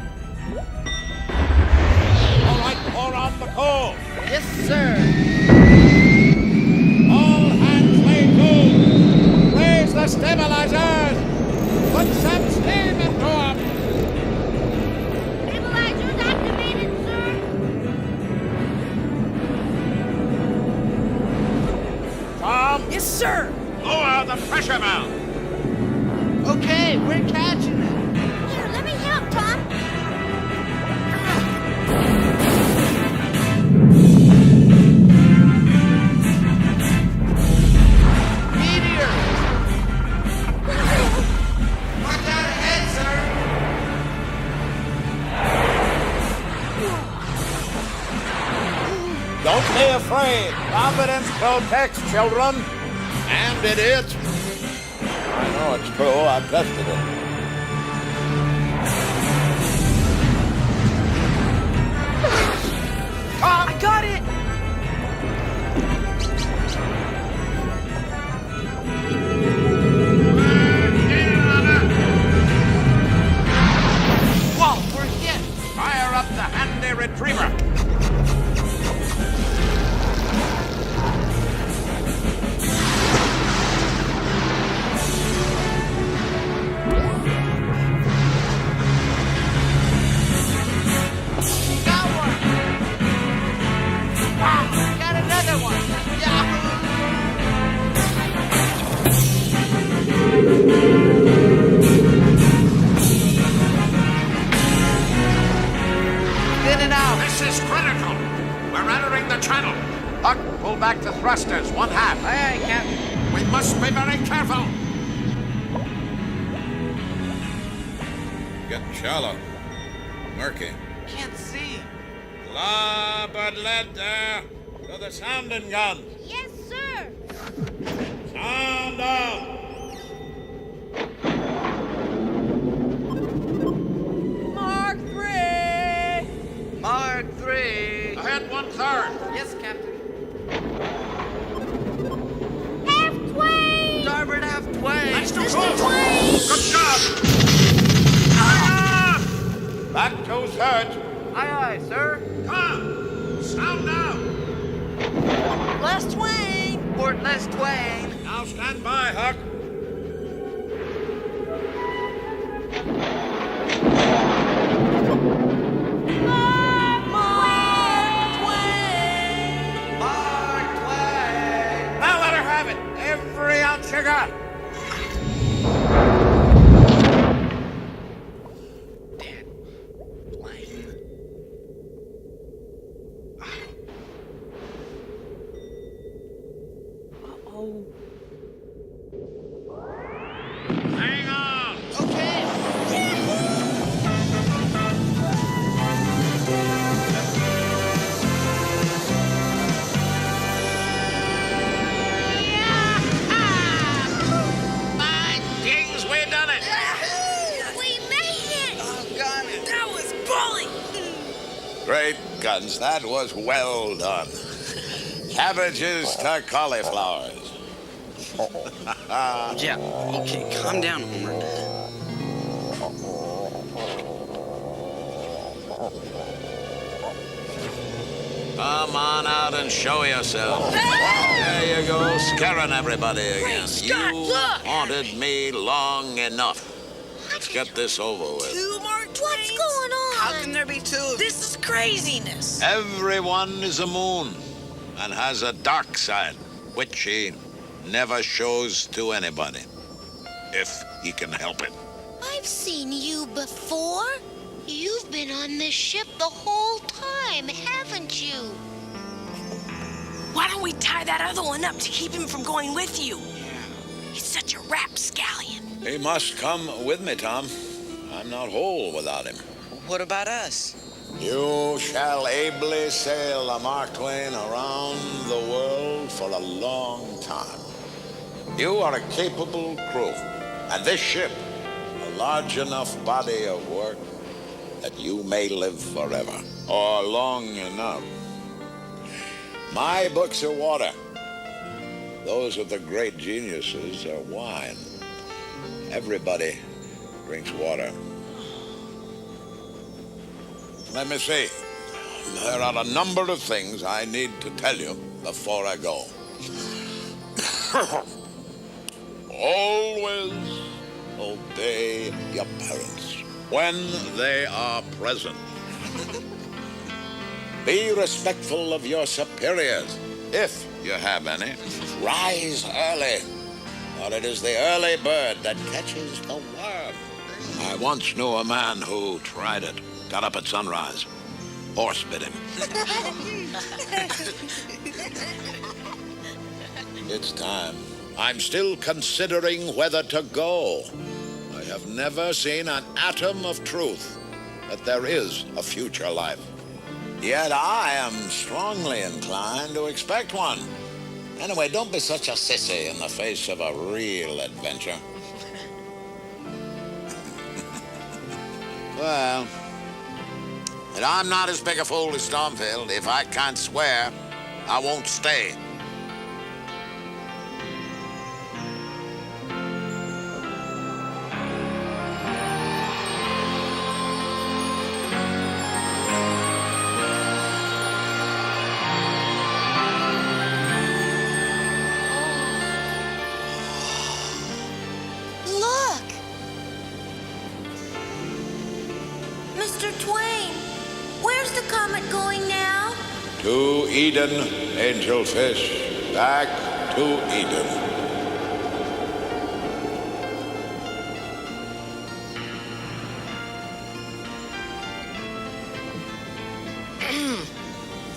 All right, pour on the coal. Yes, sir. All hands lay to. Raise the stabilizers. Put some steam into them. Stabilizers activated, sir. Tom? Yes, sir. Lower the pressure valve. Okay, we're catching it. Here, let me help, Tom. Meteor. Watch out ahead, sir. Don't be afraid. Confidence protects children and idiots. I know it's true. I've tested it. I got it. Whoa, we're hit. Fire up the handy retriever. Got one. Wow, got another one. Yahoo! Spinning out. This is critical. We're entering the channel. Huck, pull back the thrusters, one half. Aye, aye, Captain. We must be very careful. Getting shallow. Murky. Can't see. Larboard lead there. To the sounding gun. Yes, sir. Sound out. Mark 3. Mark 3. Ahead 1/3. Yes, Captain. Half Twain. Starboard half Twain. That's too Mr. close. Twain. Good job. Back to search. Aye, aye, sir. Come. Sound out. Les Twain. Port Les Twain. Now stand by, Huck. Mark Twain. Now let her have it. Every ounce you got. Oh. Hang on. Okay. My dings, we done it. We made it. Got it. That was bully. Great guns. That was well done. Cabbages to cauliflowers. Yeah, okay, calm down, Homer. Come on out and show yourself. There you go, scaring everybody again. Scott, You look! haunted me long enough. Let's get this over with. Two Mark Twains? What's going on? How can there be two of you? This is craziness. Everyone is a moon and has a dark side, which he never shows to anybody, if he can help it. I've seen you before. You've been on this ship the whole time, haven't you? Why don't we tie that other one up to keep him from going with you? He's such a rapscallion. He must come with me, Tom. I'm not whole without him. What about us? You shall ably sail the Mark Twain around the world for a long time. You are a capable crew, and this ship, a large enough body of work that you may live forever, or long enough. My books are water. Those of the great geniuses are wine. Everybody drinks water. Let me see. There are a number of things I need to tell you before I go. Always obey your parents when they are present. Be respectful of your superiors, if you have any. Rise early, for it is the early bird that catches the worm. I once knew a man who tried it. Got up at sunrise. Horse bit him. It's time. I'm still considering whether to go. I have never seen an atom of truth that there is a future life. Yet I am strongly inclined to expect one. Anyway, don't be such a sissy in the face of a real adventure. Well, and I'm not as big a fool as Stormfield. If I can't swear, I won't stay. Look! Mr. Twain, where's the comet going now? To Eden, angelfish, back to Eden.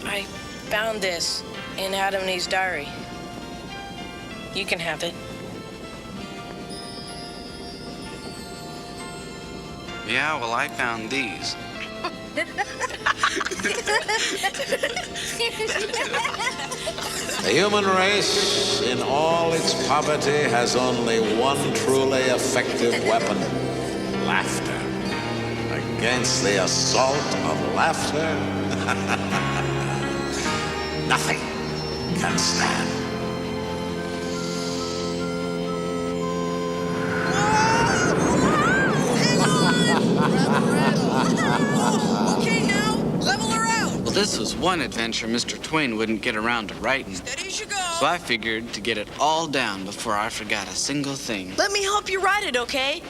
I found this in Adam and Eve's diary. You can have it. Yeah, well, I found these. The human race, in all its poverty, has only one truly effective weapon: laughter. Against the assault of laughter, nothing can stand. Okay, now, level her out. Well, this was one adventure Mr. Twain wouldn't get around to writing. Steady as you go. So I figured to get it all down before I forgot a single thing. Let me help you write it, okay?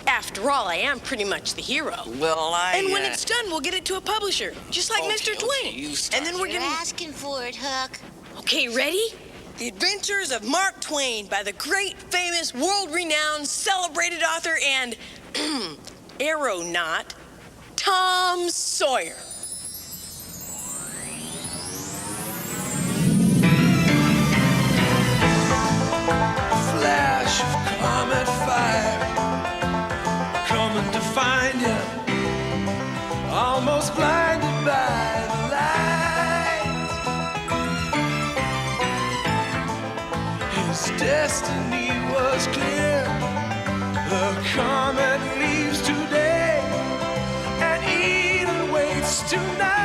After all, I am pretty much the hero. Well, And when it's done, we'll get it to a publisher, just like Mr. Twain. And then we're You're gonna... asking for it, Huck. Okay, ready? The Adventures of Mark Twain by the great, famous, world-renowned, celebrated author and aeronaut, Tom Sawyer. Flash of comet fire, coming to find you, almost blinded by the light. His destiny was clear. The comet leaves today, and Eden waits tonight.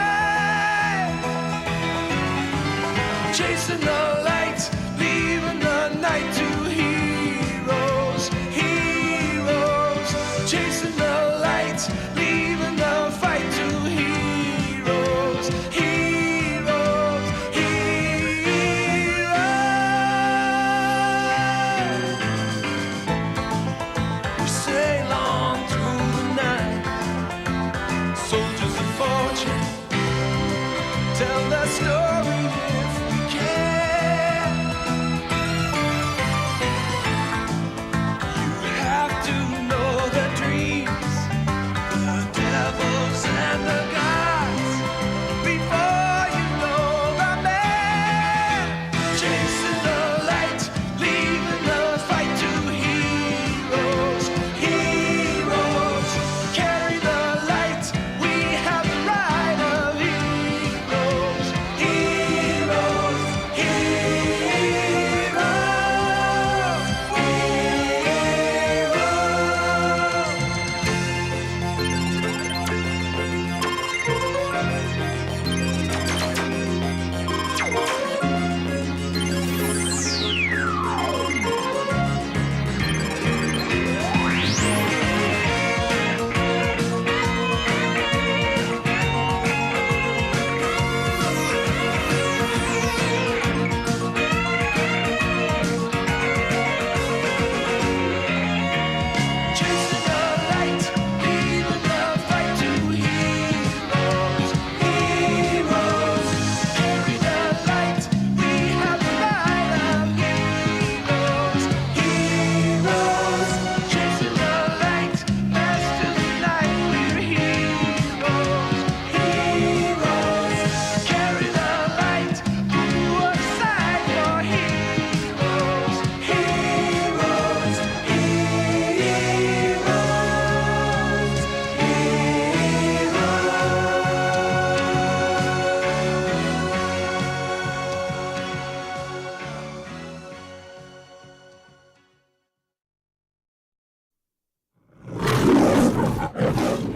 Chasing the light, leaving the night to heroes, heroes. Chasing the light, leaving the fight to heroes, heroes.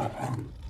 nothing.